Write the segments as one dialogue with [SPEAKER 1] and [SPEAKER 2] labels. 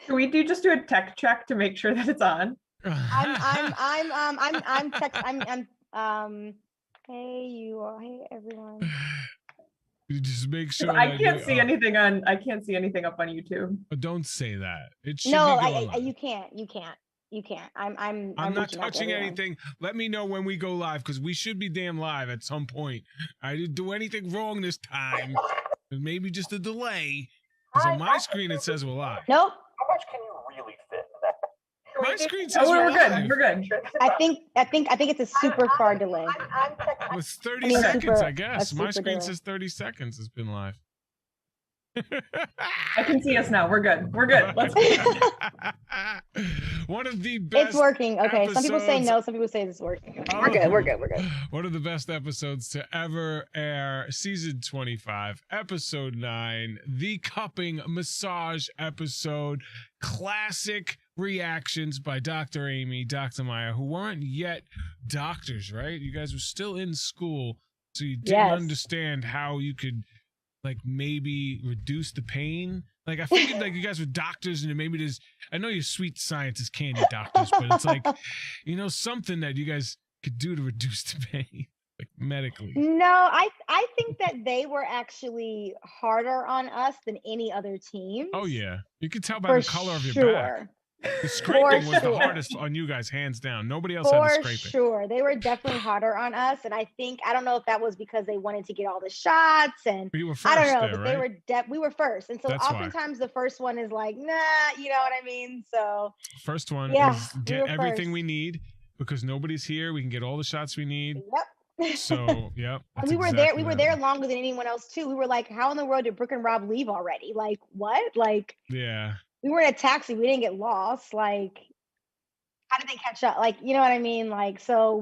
[SPEAKER 1] Can we just do a tech check to make sure that it's on?
[SPEAKER 2] Hey, you all. Hey, everyone.
[SPEAKER 3] You just make sure
[SPEAKER 1] I
[SPEAKER 3] that
[SPEAKER 1] can't see anything up on YouTube.
[SPEAKER 3] But don't say that. It should
[SPEAKER 2] No,
[SPEAKER 3] be going live.
[SPEAKER 2] you can't. I'm
[SPEAKER 3] not touching anything. Let me know when we go live because we should be damn live at some point. I didn't do anything wrong this time. Maybe just a delay. Because on my screen it says we're live.
[SPEAKER 2] Nope.
[SPEAKER 4] How much can you really fit in that?
[SPEAKER 3] My screen says
[SPEAKER 1] we're
[SPEAKER 3] live.
[SPEAKER 1] good. We're good.
[SPEAKER 2] I think it's a super far delay.
[SPEAKER 3] It was 30 seconds, I guess. My screen says 30 seconds has been live.
[SPEAKER 1] I can see us now. We're good. We're good. Let's
[SPEAKER 3] One of the best.
[SPEAKER 2] It's working. Okay.
[SPEAKER 3] Episodes.
[SPEAKER 2] Some people say no. Some people say it's working. We're good. We're good. We're good.
[SPEAKER 3] One of the best episodes to ever air. Season 25, episode 9, the cupping massage episode. Classic reactions by Dr. Amy, Dr. Maya, who weren't yet doctors, right? You guys were still in school, so you didn't understand how you could like maybe reduce the pain. Like I figured like you guys were doctors and maybe there's, I know you're sweet scientist candy doctors, but it's like, you know, something that you guys could do to reduce the pain, like medically.
[SPEAKER 2] No, I think that they were actually harder on us than any other team.
[SPEAKER 3] Oh yeah. You can tell by the color of your back. The scraping was the hardest on you guys, hands down. Nobody else had the scraping.
[SPEAKER 2] For sure. They were definitely harder on us. And I don't know if that was because they wanted to get all the shots and
[SPEAKER 3] you were first
[SPEAKER 2] I don't know,
[SPEAKER 3] there,
[SPEAKER 2] but
[SPEAKER 3] right?
[SPEAKER 2] we were first. And so
[SPEAKER 3] That's
[SPEAKER 2] oftentimes the first one is like, nah, you know what I mean? So
[SPEAKER 3] first one is get everything we need because nobody's here. We can get all the shots we need.
[SPEAKER 2] Yep.
[SPEAKER 3] So yep.
[SPEAKER 2] And we were there longer than anyone else too. We were like, how in the world did Brooke and Rob leave already? Like what? Like
[SPEAKER 3] yeah.
[SPEAKER 2] We were in a taxi, we didn't get lost. Like how did they catch up? Like, you know what I mean? Like, so
[SPEAKER 3] All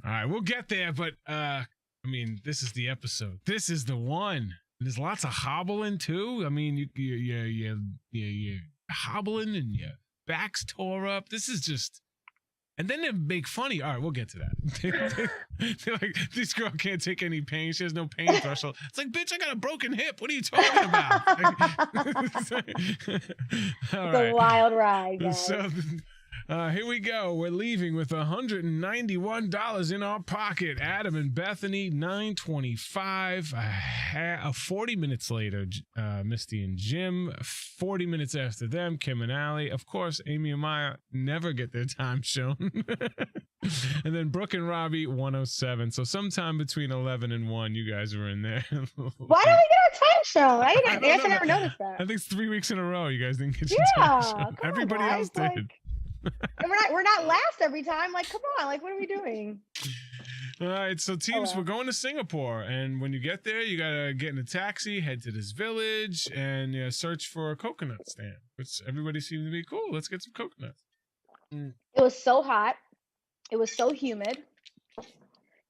[SPEAKER 3] right, we'll get there, but I mean, this is the episode. This is the one. There's lots of hobbling too. I mean, you hobbling and your back's tore up. This is just, and then they make funny. All right, we'll get to that. They're like, this girl can't take any pain. She has no pain threshold. It's like, bitch, I got a broken hip. What are you talking about?
[SPEAKER 2] All right. A wild ride, guys.
[SPEAKER 3] So, here we go. We're leaving with $191 in our pocket. Adam and Bethany, 9:25. 40 minutes later, Misty and Jim. 40 minutes after them, Kim and Allie. Of course, Amy and Maya never get their time shown. And then Brooke and Robbie, 107. So sometime between 11 and 1, you guys were in there.
[SPEAKER 2] Why don't we get our time shown? I guess I never noticed that.
[SPEAKER 3] I think it's 3 weeks in a row you guys didn't get your time shown. Everybody else did.
[SPEAKER 2] Like, and we're not last every time. Like, come on, like, what are we doing?
[SPEAKER 3] All right, so teams, we're going to Singapore, and when you get there, you gotta get in a taxi, head to this village, and search for a coconut stand, which everybody seemed to be cool. Let's get some coconuts.
[SPEAKER 2] It was so hot. It was so humid.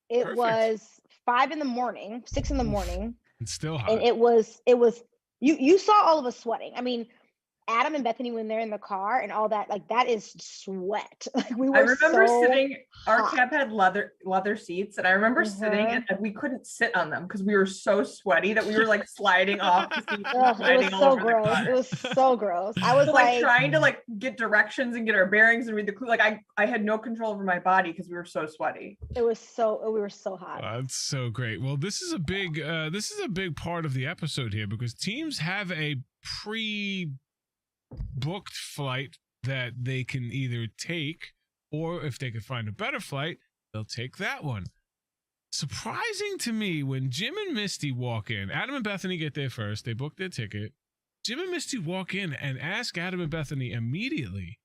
[SPEAKER 2] It was 5 in the morning, 6 in the morning.
[SPEAKER 3] It's still hot.
[SPEAKER 2] And it was you saw all of us sweating. I mean, Adam and Bethany when they're in the car and all that, like that is sweat. Like we were.
[SPEAKER 1] I remember sitting. Our cab had leather seats, and I remember sitting and we couldn't sit on them because we were so sweaty that we were like sliding off the seats.
[SPEAKER 2] It was so gross. It was so gross. I was like
[SPEAKER 1] trying to like get directions and get our bearings and read the clue. Like I had no control over my body because we were so sweaty.
[SPEAKER 2] We were so hot.
[SPEAKER 3] That's so great. Well, this is a big part of the episode here because teams have a booked flight that they can either take, or if they could find a better flight, they'll take that one. Surprising to me when Jim and Misty walk in. Adam and Bethany get there first. They book their ticket. Jim and Misty walk in and ask Adam and Bethany immediately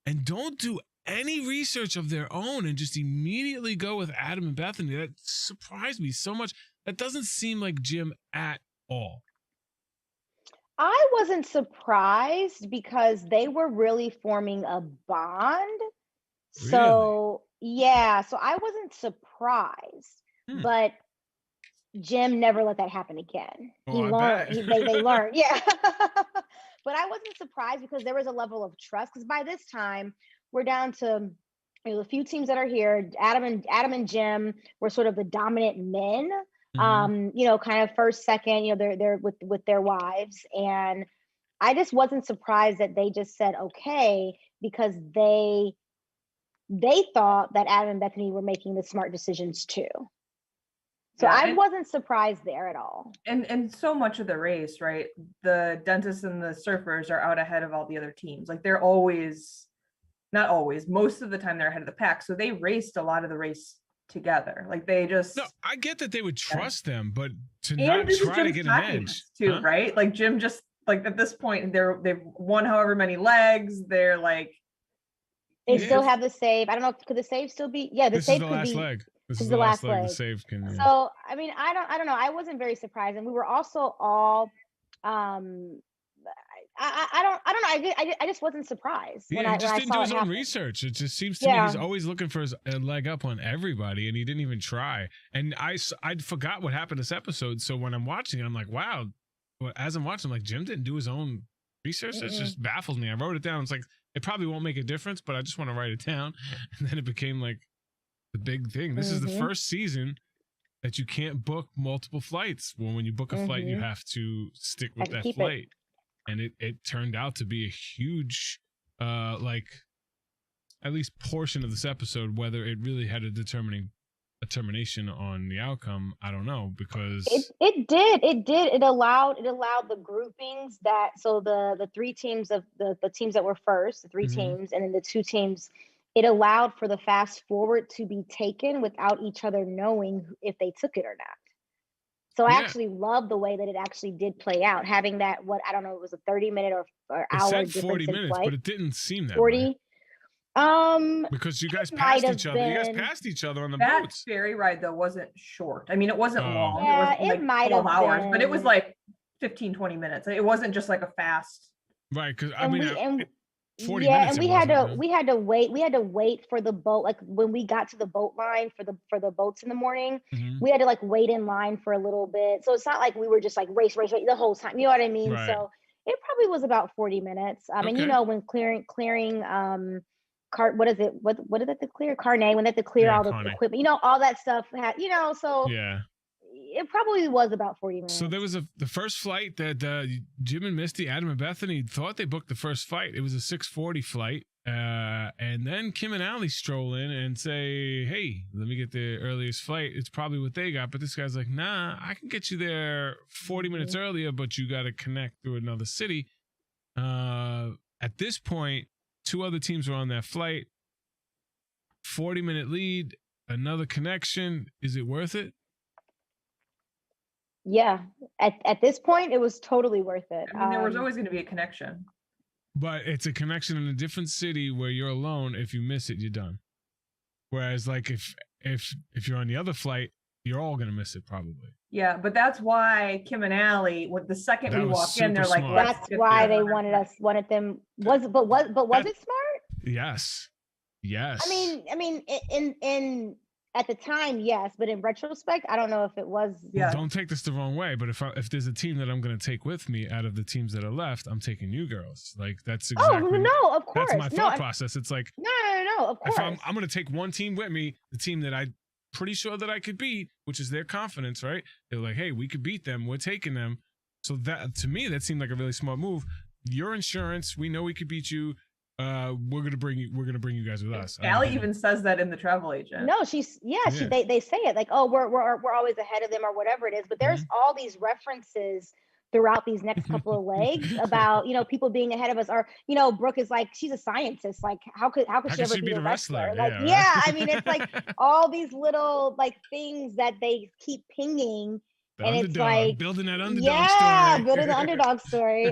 [SPEAKER 3] and don't do any research of their own and just immediately go with Adam and Bethany. That surprised me so much. That doesn't seem like Jim at all.
[SPEAKER 2] I wasn't surprised because they were really forming a bond.
[SPEAKER 3] Really?
[SPEAKER 2] So I wasn't surprised, but Jim never let that happen again. He learned. They learned. Yeah. But I wasn't surprised because there was a level of trust because by this time we're down to a few teams that are here. Adam and Jim were sort of the dominant men. Kind of first, second, they're with their wives. And I just wasn't surprised that they just said okay, because they thought that Adam and Bethany were making the smart decisions too. So I wasn't surprised there at all.
[SPEAKER 1] And so much of the race, right? The dentists and the surfers are out ahead of all the other teams. Like they're always, not always, most of the time they're ahead of the pack. So they raced a lot of the race together. Like they just.
[SPEAKER 3] No, I get that they would trust them, but to not try to get an edge
[SPEAKER 1] too, right? Like Jim just like at this point they've won however many legs. They're like.
[SPEAKER 2] They still have the save. I don't know. Could the save still be? Yeah, the save could be.
[SPEAKER 3] This is the last leg.
[SPEAKER 2] This is the last leg.
[SPEAKER 3] The save can.
[SPEAKER 2] So I mean, I don't know. I wasn't very surprised, and we were also all. I don't know. I just wasn't surprised
[SPEAKER 3] when
[SPEAKER 2] I
[SPEAKER 3] just didn't do his own
[SPEAKER 2] happen.
[SPEAKER 3] research. It just seems to me he's always looking for a leg up on everybody, and he didn't even try. And I forgot what happened this episode. So when I'm watching it, I'm like, wow. As I'm watching, I'm like, Jim didn't do his own research. That just baffles me. I wrote it down. It's like it probably won't make a difference, but I just want to write it down. And then it became like the big thing. This is the first season that you can't book multiple flights. Well, when you book a flight, you have to stick with that flight. And it turned out to be a huge, like, at least portion of this episode. Whether it really had a determination on the outcome, I don't know, because
[SPEAKER 2] it did. It allowed the groupings that, so the three teams of the teams that were first, the three teams, and then the two teams. It allowed for the fast forward to be taken without each other knowing if they took it or not. So I actually love the way that it actually did play out, having that, what, I don't know, it was a 30-minute or hour
[SPEAKER 3] said
[SPEAKER 2] difference
[SPEAKER 3] 40
[SPEAKER 2] in
[SPEAKER 3] minutes,
[SPEAKER 2] flight.
[SPEAKER 3] but it didn't seem that
[SPEAKER 2] 40.
[SPEAKER 3] Way. Because you guys passed each other. You guys passed each other on the
[SPEAKER 1] that
[SPEAKER 3] boats.
[SPEAKER 1] ferry ride though wasn't short. I mean, it wasn't long.
[SPEAKER 2] Yeah,
[SPEAKER 1] it wasn't
[SPEAKER 2] might
[SPEAKER 1] 12
[SPEAKER 2] have
[SPEAKER 1] hours,
[SPEAKER 2] been.
[SPEAKER 1] but it was like 15-20 minutes. It wasn't just like a fast.
[SPEAKER 3] Right, because 40
[SPEAKER 2] yeah,
[SPEAKER 3] minutes.
[SPEAKER 2] and we had to wait for the boat. Like when we got to the boat line for the boats in the morning, we had to like wait in line for a little bit. So it's not like we were just like race the whole time. You know what I mean?
[SPEAKER 3] Right.
[SPEAKER 2] So it probably was about 40 minutes. And you know, when clearing what is it? What did they clear? Carnet, when they had to clear all the equipment, you know, all that stuff had, you know, so it probably was about 40 minutes.
[SPEAKER 3] So there was the first flight that Jim and Misty, Adam and Bethany thought they booked the first flight. It was a 6:40 flight. And then Kim and Allie stroll in and say, hey, let me get the earliest flight. It's probably what they got. But this guy's like, nah, I can get you there 40 minutes earlier, but you got to connect through another city. At this point, two other teams were on that flight. 40-minute lead, another connection. Is it worth it?
[SPEAKER 2] Yeah, at this point, it was totally worth it.
[SPEAKER 1] I mean, there was always going to be a connection.
[SPEAKER 3] But it's a connection in a different city where you're alone. If you miss it, you're done. Whereas, like, if you're on the other flight, you're all going to miss it probably.
[SPEAKER 1] Yeah, but that's why Kim and Allie, with the second we walk in, they're like,
[SPEAKER 2] that's why they wanted them. Was it smart?
[SPEAKER 3] Yes.
[SPEAKER 2] I mean, in at the time, yes, but in retrospect, I don't know if it was.
[SPEAKER 3] Well, don't take this the wrong way, but if there's a team that I'm going to take with me out of the teams that are left, I'm taking you girls. Like that's exactly.
[SPEAKER 2] Oh no, of course.
[SPEAKER 3] That's my thought process. It's like
[SPEAKER 2] no, of course.
[SPEAKER 3] If I'm going to take one team with me, the team that I'm pretty sure that I could beat, which is their confidence, right? They're like, hey, we could beat them. We're taking them. So that to me, that seemed like a really smart move. Your insurance, we know we could beat you. We're gonna bring you guys with us.
[SPEAKER 1] Allie even says that in the travel agent.
[SPEAKER 2] No, they say it like, oh, we're always ahead of them or whatever it is. But there's all these references throughout these next couple of legs about, you know, people being ahead of us, or, you know, Brooke is like, she's a scientist. Like, how could she ever be a wrestler? Like, I mean, it's like all these little like things that they keep pinging. It's like
[SPEAKER 3] building that underdog story.
[SPEAKER 2] Building the underdog story.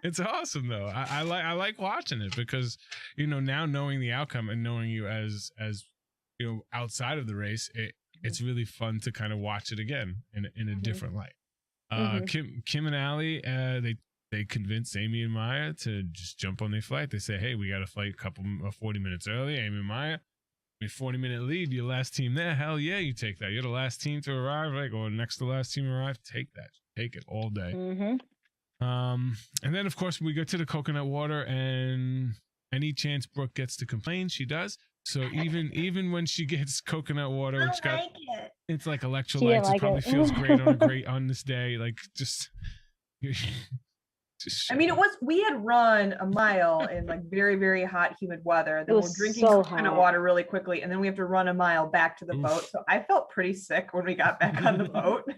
[SPEAKER 3] It's awesome though. I like watching it because, you know, now knowing the outcome and knowing you as you know, outside of the race, it's really fun to kind of watch it again in a different light. Kim and Allie, they convinced Amy and Maya to just jump on their flight. They say, hey, we got a flight 40 minutes early. Amy and Maya, 40-minute lead, your last team there. Hell yeah, you take that. You're the last team to arrive, like, or next to the last team to arrive. Take that. Take it all day. And then of course we go to the coconut water, and any chance Brooke gets to complain, she does. So even when she gets coconut water, which it's like electrolytes, it probably feels great on this day. Like just
[SPEAKER 1] I mean, we had run a mile in like very, very hot, humid weather. Then we're drinking
[SPEAKER 2] so
[SPEAKER 1] coconut water really quickly. And then we have to run a mile back to the boat. So I felt pretty sick when we got back on the boat.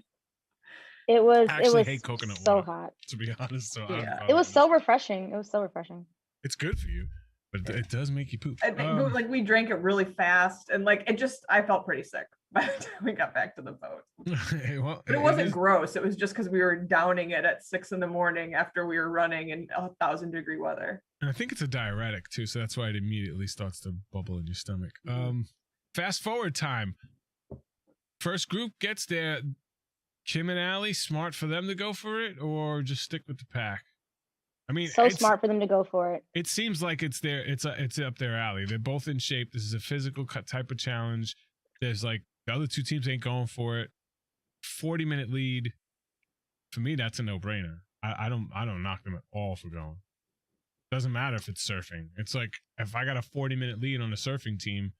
[SPEAKER 2] It was
[SPEAKER 3] hate coconut
[SPEAKER 2] so
[SPEAKER 3] water,
[SPEAKER 2] hot.
[SPEAKER 3] to be honest. So
[SPEAKER 1] Yeah.
[SPEAKER 2] It was so refreshing. It was so refreshing.
[SPEAKER 3] It's good for you, but it does make you poop.
[SPEAKER 1] I think like we drank it really fast and like I felt pretty sick by the time we got back to the boat.
[SPEAKER 3] Well,
[SPEAKER 1] but it wasn't gross. It was just because we were downing it at 6 a.m. after we were running in 1,000-degree weather.
[SPEAKER 3] And I think it's a diuretic too, so that's why it immediately starts to bubble in your stomach. Fast forward time. First group gets there. Kim and Allie, smart for them to go for it, or just stick with the pack? I mean,
[SPEAKER 2] so smart for them to go for it.
[SPEAKER 3] It seems like it's up their alley. They're both in shape. This is a physical type of challenge. There's like the other two teams ain't going for it. 40-minute lead. For me, that's a no-brainer. I don't knock them at all for going. Doesn't matter if it's surfing. It's like if I got a 40-minute lead on a surfing team,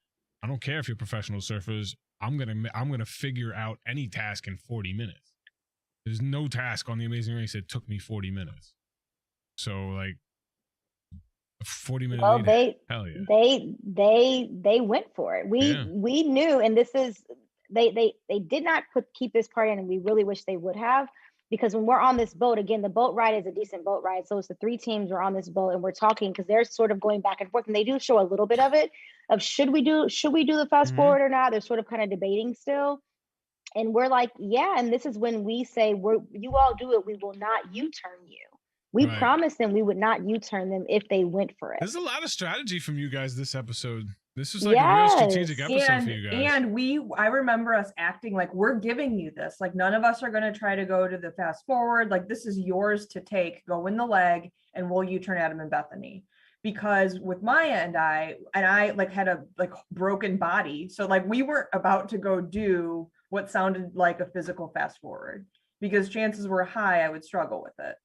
[SPEAKER 3] I don't care if you're professional surfers. I'm gonna figure out any task in 40 minutes. There's no task on the Amazing Race that took me 40 minutes. So like a 40-minute lead. Hell yeah.
[SPEAKER 2] They went for it. We knew, and this is they did not keep this part in, and we really wish they would have, because when we're on this boat, again, the boat ride is a decent boat ride. So it's the 3 teams we're on this boat and we're talking, because they're sort of going back and forth, and they do show a little bit of it of should we do the fast forward or not. They're sort of kind of debating still. And we're like, yeah, and this is when we say you all do it, we will not U-turn you. We promised them we would not U-turn them if they went for it.
[SPEAKER 3] There's a lot of strategy from you guys this episode. This was like a real strategic episode for you guys.
[SPEAKER 1] And I remember us acting like we're giving you this. Like none of us are going to try to go to the fast forward. Like this is yours to take. Go in the leg, and we'll U-turn Adam and Bethany. Because with Maya and I like had a like broken body, so like we weren't about to go do what sounded like a physical fast forward, because chances were high I would struggle with it.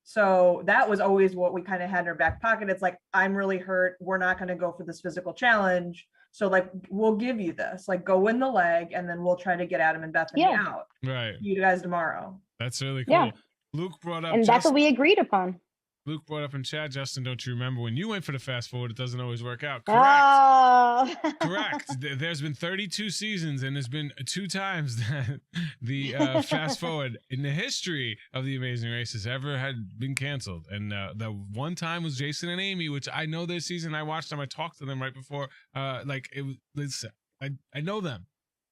[SPEAKER 1] So that was always what we kind of had in our back pocket. It's like, I'm really hurt. We're not going to go for this physical challenge. So like, we'll give you this, like go in the leg, and then we'll try to get Adam and Bethany out.
[SPEAKER 3] Right.
[SPEAKER 1] See you guys tomorrow.
[SPEAKER 3] That's really cool.
[SPEAKER 2] Yeah.
[SPEAKER 3] Luke brought up.
[SPEAKER 2] And that's what we agreed upon.
[SPEAKER 3] Luke brought up in chat, Justin, don't you remember when you went for the fast forward, it doesn't always work out? Correct.
[SPEAKER 2] Oh.
[SPEAKER 3] Correct. There's been 32 seasons, and there's been 2 times that the fast forward in the history of the Amazing Race has ever had been canceled. And the one time was Jason and Amy, which I know their season. I watched them. I talked to them right before. Like it was. I know them.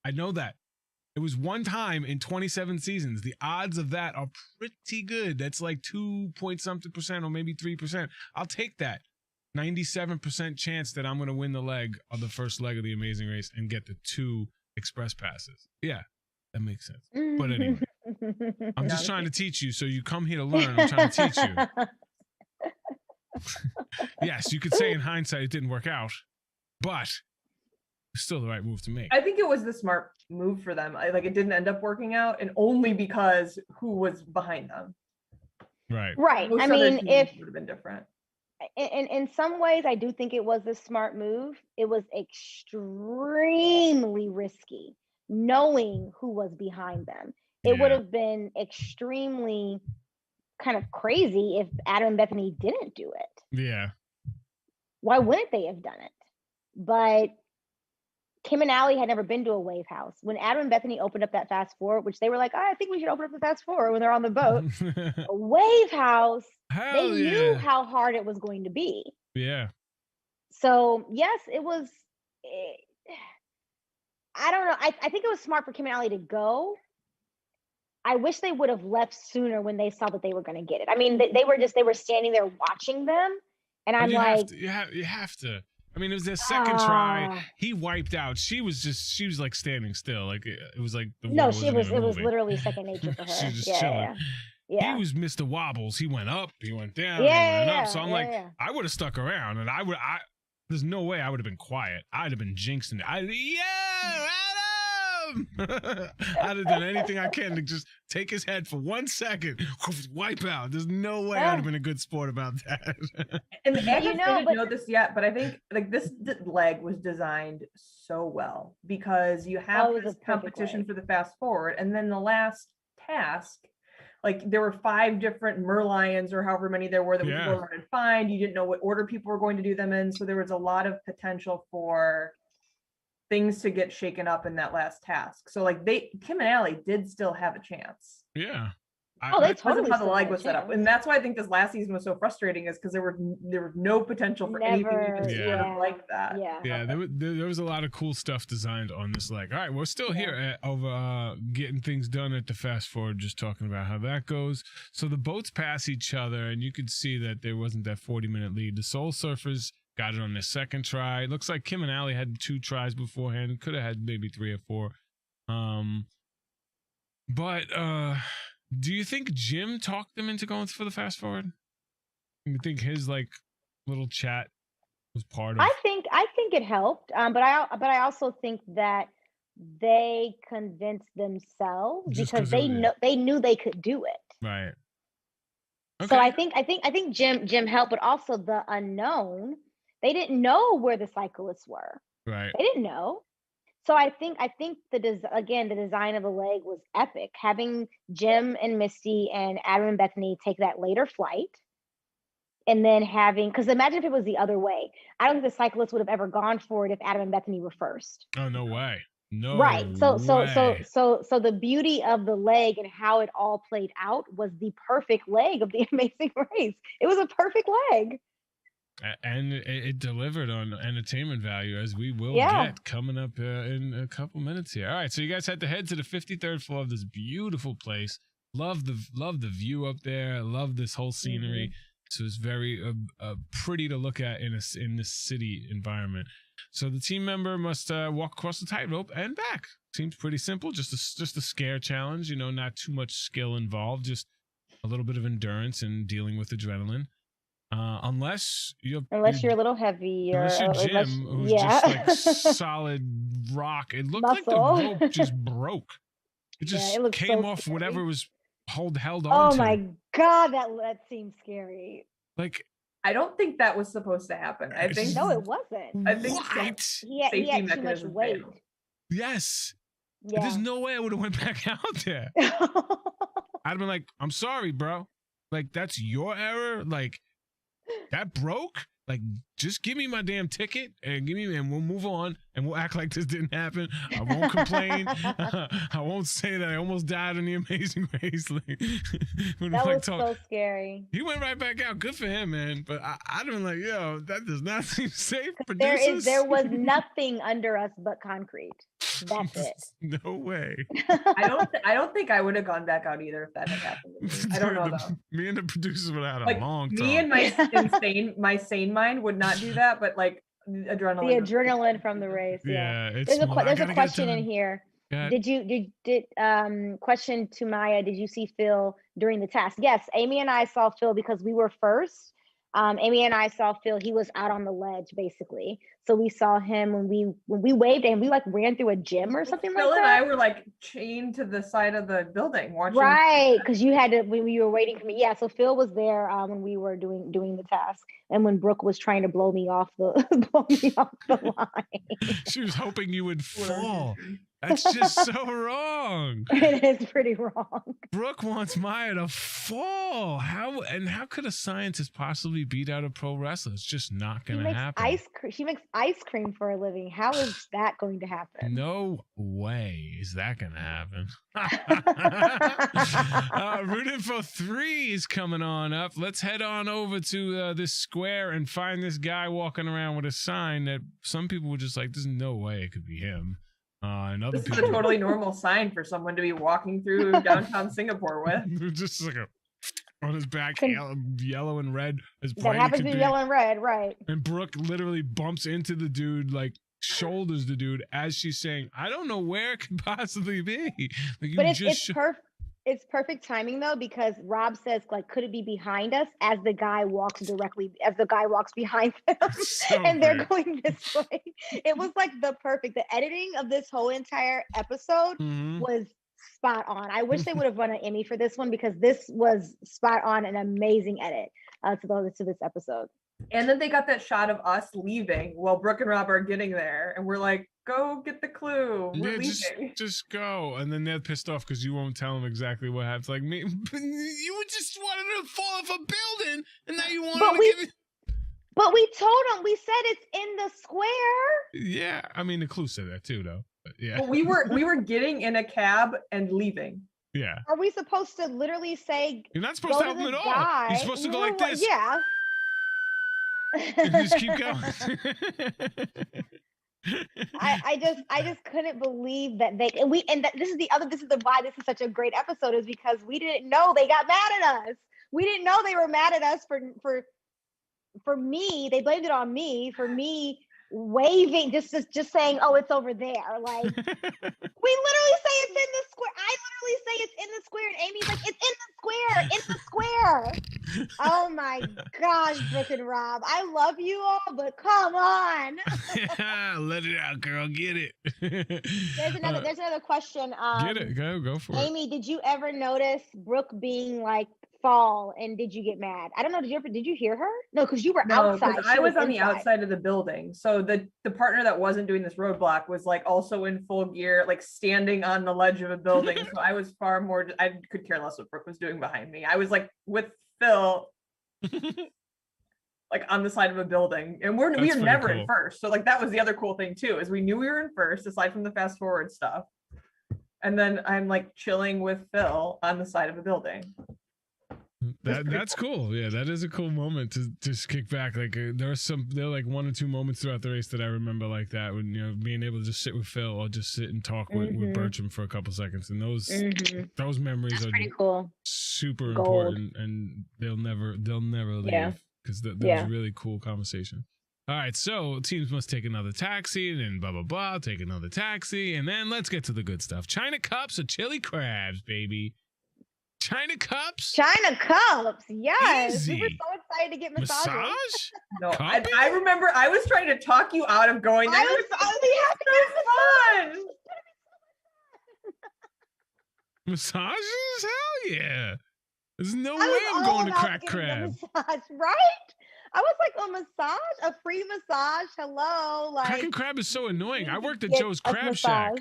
[SPEAKER 3] I know that. It was one time in 27 seasons. The odds of that are pretty good. That's like 2-point-something% or maybe 3%. I'll take that. 97% chance that I'm going to win the leg on the first leg of the Amazing Race and get the 2 express passes. Yeah, that makes sense. But anyway, I'm just trying to teach you. So you come here to learn. I'm trying to teach you. Yes, you could say in hindsight it didn't work out, but still the right move to make.
[SPEAKER 1] I think it was the smart move for them. Like it didn't end up working out, and only because who was behind them.
[SPEAKER 3] Right.
[SPEAKER 1] Most
[SPEAKER 2] I mean, if
[SPEAKER 1] would have been different.
[SPEAKER 2] In some ways, I do think it was a smart move. It was extremely risky, knowing who was behind them. It would have been extremely kind of crazy if Adam and Bethany didn't do it.
[SPEAKER 3] Yeah.
[SPEAKER 2] Why wouldn't they have done it? But Kim and Allie had never been to a wave house. When Adam and Bethany opened up that fast forward, which they were like, I think we should open up the fast forward when they're on the boat. A wave house, they knew how hard it was going to be.
[SPEAKER 3] Yeah.
[SPEAKER 2] So yes, it was, I don't know. I think it was smart for Kim and Allie to go. I wish they would have left sooner when they saw that they were going to get it. I mean, they were standing there watching them. And I'm like,
[SPEAKER 3] you have to. I mean, it was their second try. He wiped out. She was like standing still. Like it was like the
[SPEAKER 2] no, it was literally second nature for her.
[SPEAKER 3] She was just chilling.
[SPEAKER 2] Yeah.
[SPEAKER 3] He was Mr. Wobbles. He went up, he went down, he went up. So I'm like, I would have stuck around, and there's no way I would have been quiet. I'd have been jinxing it. Adam! I'd have done anything I can to just take his head for 1 second, wipe out. There's no way I'd have been a good sport about that.
[SPEAKER 1] And the actors didn't know this yet, but I think like this leg was designed so well, because you have this competition for the fast forward, and then the last task like there were 5 different Merlions or however many there were that we could go around and find. You didn't know what order people were going to do them in. So there was a lot of potential for things to get shaken up in that last task. So like Kim and Allie did still have a chance.
[SPEAKER 3] Yeah.
[SPEAKER 2] They totally
[SPEAKER 1] how the leg was set up, and that's why I think this last season was so frustrating, is because there was no potential for anything like that.
[SPEAKER 3] Yeah, there was a lot of cool stuff designed on this leg. All right, we're still here over getting things done at the fast forward, just talking about how that goes. So the boats pass each other, and you could see that there wasn't that 40-minute lead. The Soul Surfers got it on their second try. It looks like Kim and Allie had 2 tries beforehand. Could have had maybe 3 or 4. But do you think Jim talked them into going for the fast forward? You think his like little chat was part of?
[SPEAKER 2] I think it helped, but I also think that they convinced themselves because they knew they could do it.
[SPEAKER 3] Right. Okay.
[SPEAKER 2] So I think Jim helped, but also the unknown. They didn't know where the cyclists were.
[SPEAKER 3] Right.
[SPEAKER 2] They didn't know. So I think the design of the leg was epic. Having Jim and Misty and Adam and Bethany take that later flight, and then because imagine if it was the other way. I don't think the cyclists would have ever gone for it if Adam and Bethany were first.
[SPEAKER 3] Oh, no way. No.
[SPEAKER 2] Right. So
[SPEAKER 3] way.
[SPEAKER 2] the beauty of the leg and how it all played out was the perfect leg of the Amazing Race. It was a perfect leg.
[SPEAKER 3] And it delivered on entertainment value, as we will get coming up in a couple minutes here. All right, so you guys had to head to the 53rd floor of this beautiful place. Love the view up there. Love this whole scenery. So it's very pretty to look at in this city environment. So the team member must walk across the tightrope and back. Seems pretty simple. Just a scare challenge. Not too much skill involved. Just a little bit of endurance and dealing with adrenaline. Unless you're a little heavy,
[SPEAKER 2] unless
[SPEAKER 3] you're Jim, who's just like solid rock. It looked like the rope just broke. It just came off scary. Whatever was held on to.
[SPEAKER 2] Oh my god, that seems scary.
[SPEAKER 3] Like,
[SPEAKER 1] I don't think that was supposed to happen. I think
[SPEAKER 2] no, it wasn't.
[SPEAKER 1] I think
[SPEAKER 2] he had too much weight.
[SPEAKER 3] Yes. Yeah. There's no way I would have went back out there. I'd have been like, I'm sorry, bro. Like, that's your error. Like, that broke. Like, just give me my damn ticket and we'll move on and we'll act like this didn't happen. I won't complain. I won't say that I almost died in the Amazing Race.
[SPEAKER 2] That was so scary.
[SPEAKER 3] He went right back out. Good for him, man. But I'd been like, yo, that does not seem safe.
[SPEAKER 2] There was nothing under us but concrete. That's it.
[SPEAKER 3] No way.
[SPEAKER 1] I don't think I would have gone back out either if that had happened to me. I don't know though.
[SPEAKER 3] Me and the producers would have had
[SPEAKER 1] like,
[SPEAKER 3] a long talk.
[SPEAKER 1] Me and my sane mind would not do that, but like adrenaline.
[SPEAKER 2] The adrenaline from the race. Yeah. There's a question in here. Question to Maya, did you see Phil during the task? Yes, Amy and I saw Phil because we were first. Amy and I saw Phil. He was out on the ledge basically. So we saw him when we waved at him. We like ran through a gym or something like that.
[SPEAKER 1] Phil and I were like chained to the side of the building watching.
[SPEAKER 2] Right, because you had to when you were waiting for me. Yeah, so Phil was there when we were doing the task, and when Brooke was trying to blow me off the line.
[SPEAKER 3] She was hoping you would fall. That's just so wrong.
[SPEAKER 2] It is pretty wrong.
[SPEAKER 3] Brooke wants Maya to fall. How could a scientist possibly beat out a pro wrestler? It's just not going to happen.
[SPEAKER 2] She makes ice cream for a living. How is that going to happen?
[SPEAKER 3] No way is that going to happen. Root Info 3 is coming on up. Let's head on over to this square and find this guy walking around with a sign that some people were just like, there's no way it could be him.
[SPEAKER 1] This is a totally normal sign for someone to be walking through downtown Singapore with.
[SPEAKER 3] Just like on his back, yellow and red.
[SPEAKER 2] That happens to be yellow and red, right?
[SPEAKER 3] And Brooke literally bumps into the dude, like shoulders the dude as she's saying, "I don't know where it could possibly be." Like,
[SPEAKER 2] but it's perfect timing though, because Rob says, like, could it be behind us as the guy walks behind them and they're going this way. It was like the editing of this whole entire episode was spot on. I wish they would have won an Emmy for this one because this was spot on, an amazing edit. to this episode.
[SPEAKER 1] And then they got that shot of us leaving while Brooke and Rob are getting there, and we're like, "Go get the clue. We're leaving."
[SPEAKER 3] Just go. And then they're pissed off because you won't tell them exactly what happened. Like, me, you just wanted to fall off a building, and now you want to give it.
[SPEAKER 2] But we told them. We said it's in the square.
[SPEAKER 3] Yeah, I mean the clue said that too, though. But yeah,
[SPEAKER 1] but we were getting in a cab and leaving.
[SPEAKER 3] Yeah.
[SPEAKER 2] Are we supposed to literally say?
[SPEAKER 3] You're not supposed to help them at all. You're supposed to go like this.
[SPEAKER 2] Yeah.
[SPEAKER 3] And just keep going.
[SPEAKER 2] I just couldn't believe that this is why this is such a great episode, is because we didn't know they got mad at us. We didn't know they were mad at us for me. They blamed it on me for me waving, just saying, "Oh, it's over there." Like, we literally say it's in the square. I literally say it's in the square, and Amy's like, "It's in the square. In the square." Oh my gosh, Brooke and Rob, I love you all, but come on.
[SPEAKER 3] Let it out, girl. Get it.
[SPEAKER 2] There's another question.
[SPEAKER 3] Get it. Go for it.
[SPEAKER 2] Amy, did you ever notice Brooke being like fall, and did you get mad? I don't know. Did you hear her? No, because you were outside.
[SPEAKER 1] I was on the outside of the building. So the partner that wasn't doing this roadblock was like also in full gear, like standing on the ledge of a building. So I was I could care less what Brooke was doing behind me. I was like with Phil, like on the side of a building, and we were never in first. So like that was the other cool thing too, is we knew we were in first, aside from the fast forward stuff. And then I'm like chilling with Phil on the side of a building.
[SPEAKER 3] That's cool. Yeah, that is a cool moment to just kick back. Like there are like one or two moments throughout the race that I remember like that, when being able to just sit with Phil or just sit and talk with Bertram for a couple seconds, and those memories
[SPEAKER 2] That's
[SPEAKER 3] are
[SPEAKER 2] pretty cool.
[SPEAKER 3] Super important, and they'll never leave, because that was a really cool conversation. All right, so teams must take another taxi, and then blah blah blah, take another taxi, and then let's get to the good stuff. China cups or chili crabs, baby. China cups?
[SPEAKER 2] China cups, yes.
[SPEAKER 3] Easy.
[SPEAKER 2] We were so excited to get massages.
[SPEAKER 3] Massage?
[SPEAKER 1] No, I remember I was trying to talk you out of going there.
[SPEAKER 2] I was so
[SPEAKER 1] fun.
[SPEAKER 3] Massages? Hell yeah. There's no way I'm going to Crack Crab.
[SPEAKER 2] Massage, right? I was like, a massage? A free massage? Hello? Like,
[SPEAKER 3] Crack and Crab is so annoying. I worked at Joe's Crab Shack.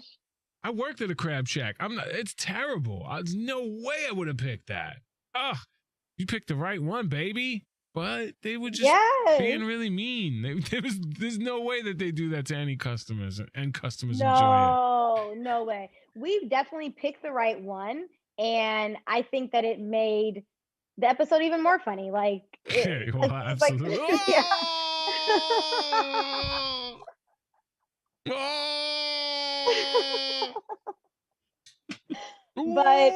[SPEAKER 3] I worked at a crab shack. It's terrible. There's no way I would have picked that. Ugh, you picked the right one, baby. But they were just being really mean. There's no way that they do that to any customers, and customers enjoy it.
[SPEAKER 2] No way. We definitely picked the right one, and I think that it made the episode even more funny. Like,
[SPEAKER 3] absolutely.
[SPEAKER 2] Yeah. But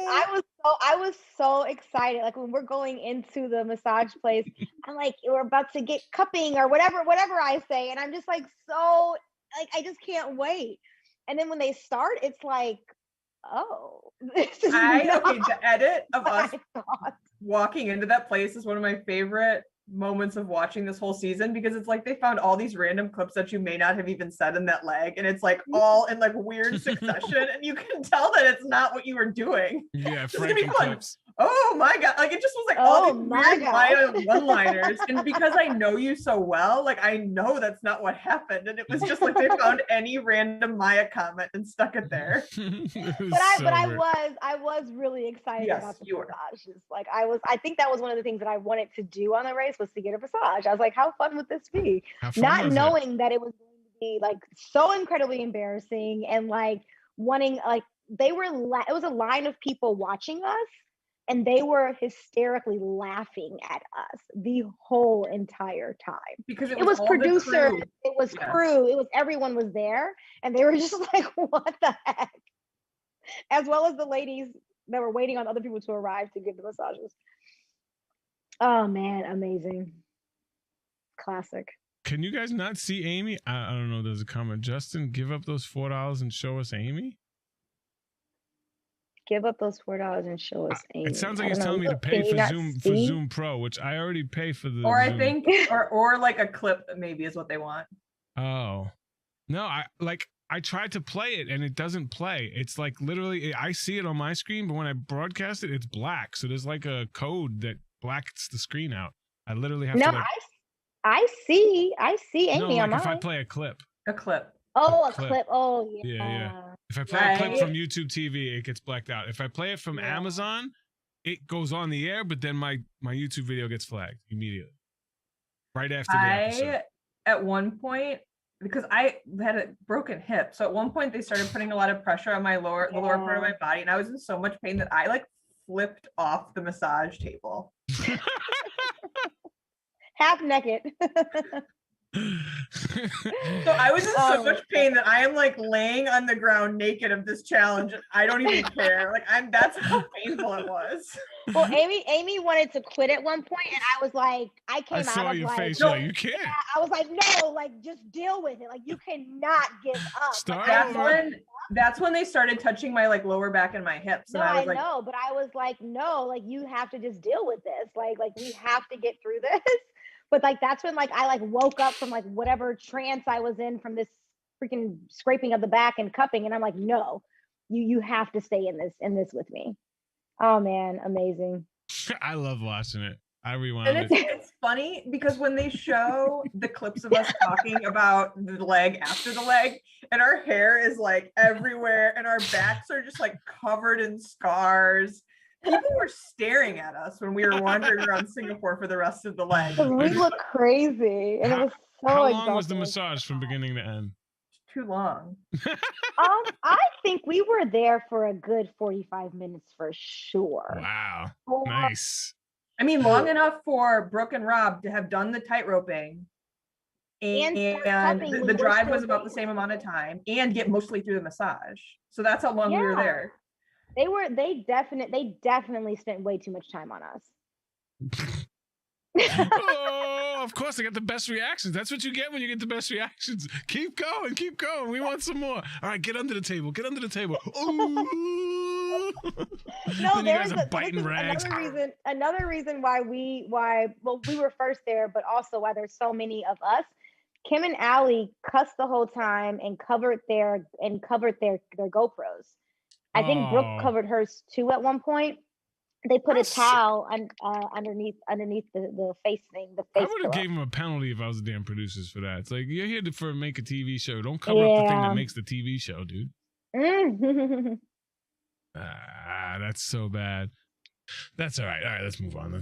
[SPEAKER 2] I was so excited. Like, when we're going into the massage place, I'm like, we're about to get cupping or whatever I say, and I'm just like, so like, I just can't wait. And then when they start, it's like, oh, this is
[SPEAKER 1] the edit of us walking into that place is one of my favorite moments of watching this whole season, because it's like they found all these random clips that you may not have even said in that leg, and it's like all in like weird succession, and you can tell that it's not what you were doing.
[SPEAKER 3] Yeah, Frankie clips.
[SPEAKER 1] Oh my god, like it just was like all these weird one-liners, and because I know you so well, like I know that's not what happened, and it was just like they found any random Maya comment and stuck it there.
[SPEAKER 2] I was really excited about the massages. Like I think that was one of the things that I wanted to do on the race, was to get a massage. I was like, how fun would this be? Not knowing that it was going to be like so incredibly embarrassing, and like wanting, like it was a line of people watching us, and they were hysterically laughing at us the whole entire time.
[SPEAKER 1] Because
[SPEAKER 2] it was producers, it was crew, it was everyone was there, and they were just like, what the heck? As well as the ladies that were waiting on other people to arrive to give the massages. Oh man, amazing. Classic.
[SPEAKER 3] Can you guys not see Amy? I don't know, there's a comment. Justin, give up those $4 and show us Amy?
[SPEAKER 2] Give up those $4 and show us Amy.
[SPEAKER 3] It sounds like he's telling me to pay for Zoom Pro, which I already pay for the
[SPEAKER 1] Or
[SPEAKER 3] Zoom.
[SPEAKER 1] I think or like a clip maybe is what they want.
[SPEAKER 3] Oh. No, I tried to play it and it doesn't play. It's like literally, I see it on my screen, but when I broadcast it, it's black. So there's like a code that blacks the screen out. I literally have
[SPEAKER 2] No,
[SPEAKER 3] to. Like,
[SPEAKER 2] I see Amy
[SPEAKER 3] no,
[SPEAKER 2] on
[SPEAKER 3] like
[SPEAKER 2] mine.
[SPEAKER 3] if I play a clip.
[SPEAKER 1] A clip.
[SPEAKER 2] Oh, a
[SPEAKER 3] clip.
[SPEAKER 2] clip. Oh, yeah.
[SPEAKER 3] Yeah. If I play a clip from YouTube TV, it gets blacked out. If I play it from Amazon, it goes on the air, but then my YouTube video gets flagged immediately. Right after the episode.
[SPEAKER 1] At one point, because I had a broken hip, so at one point they started putting a lot of pressure on the lower part of my body, and I was in so much pain that I like flipped off the massage table.
[SPEAKER 2] Half naked.
[SPEAKER 1] So I was in so much pain that I am like laying on the ground naked of this challenge. I don't even care. Like that's how painful it was.
[SPEAKER 2] Well, Amy wanted to quit at one point, and I was like, I
[SPEAKER 3] saw your face.
[SPEAKER 2] no,
[SPEAKER 3] like, you can't.
[SPEAKER 2] Yeah, I was like, no, like just deal with it. Like you cannot give up.
[SPEAKER 3] Start
[SPEAKER 1] that's when they started touching my like lower back and my hips.
[SPEAKER 2] No,
[SPEAKER 1] and I was
[SPEAKER 2] like, know, but I was like, no, like you have to just deal with this. Like we have to get through this. But like that's when like I like woke up from like whatever trance I was in from this freaking scraping of the back and cupping, and I'm like, no, you have to stay in this with me. Oh man, amazing.
[SPEAKER 3] I love watching it. I rewound
[SPEAKER 1] and it's funny because when they show the clips of us talking about the leg after the leg, and our hair is like everywhere, and our backs are just like covered in scars. People were staring at us when we were wandering around Singapore for the rest of the leg.
[SPEAKER 2] We look crazy, and it was so
[SPEAKER 3] How long
[SPEAKER 2] exhausting.
[SPEAKER 3] was the massage from beginning to end?
[SPEAKER 1] Too long.
[SPEAKER 2] I think we were there for a good 45 minutes for sure.
[SPEAKER 3] Wow, nice.
[SPEAKER 1] I mean, long enough for Brooke and Rob to have done the tight roping, and the drive was about the same amount of time, and get mostly through the massage. So that's how long we were there.
[SPEAKER 2] They definitely spent way too much time on us.
[SPEAKER 3] Oh, of course, I got the best reactions. That's what you get when you get the best reactions. Keep going. We want some more. All right, get under the table. Ooh.
[SPEAKER 2] No, there's
[SPEAKER 3] another
[SPEAKER 2] reason why we were first there, but also why there's so many of us. Kim and Allie cussed the whole time and covered their GoPros. I think Brooke covered hers too at one point. They put a towel underneath the face thing. I
[SPEAKER 3] would have gave him a penalty if I was the damn producers for that. It's like, you're here to make a TV show. Don't cover up the thing that makes the TV show, dude. That's so bad. That's all right. All right, let's move on.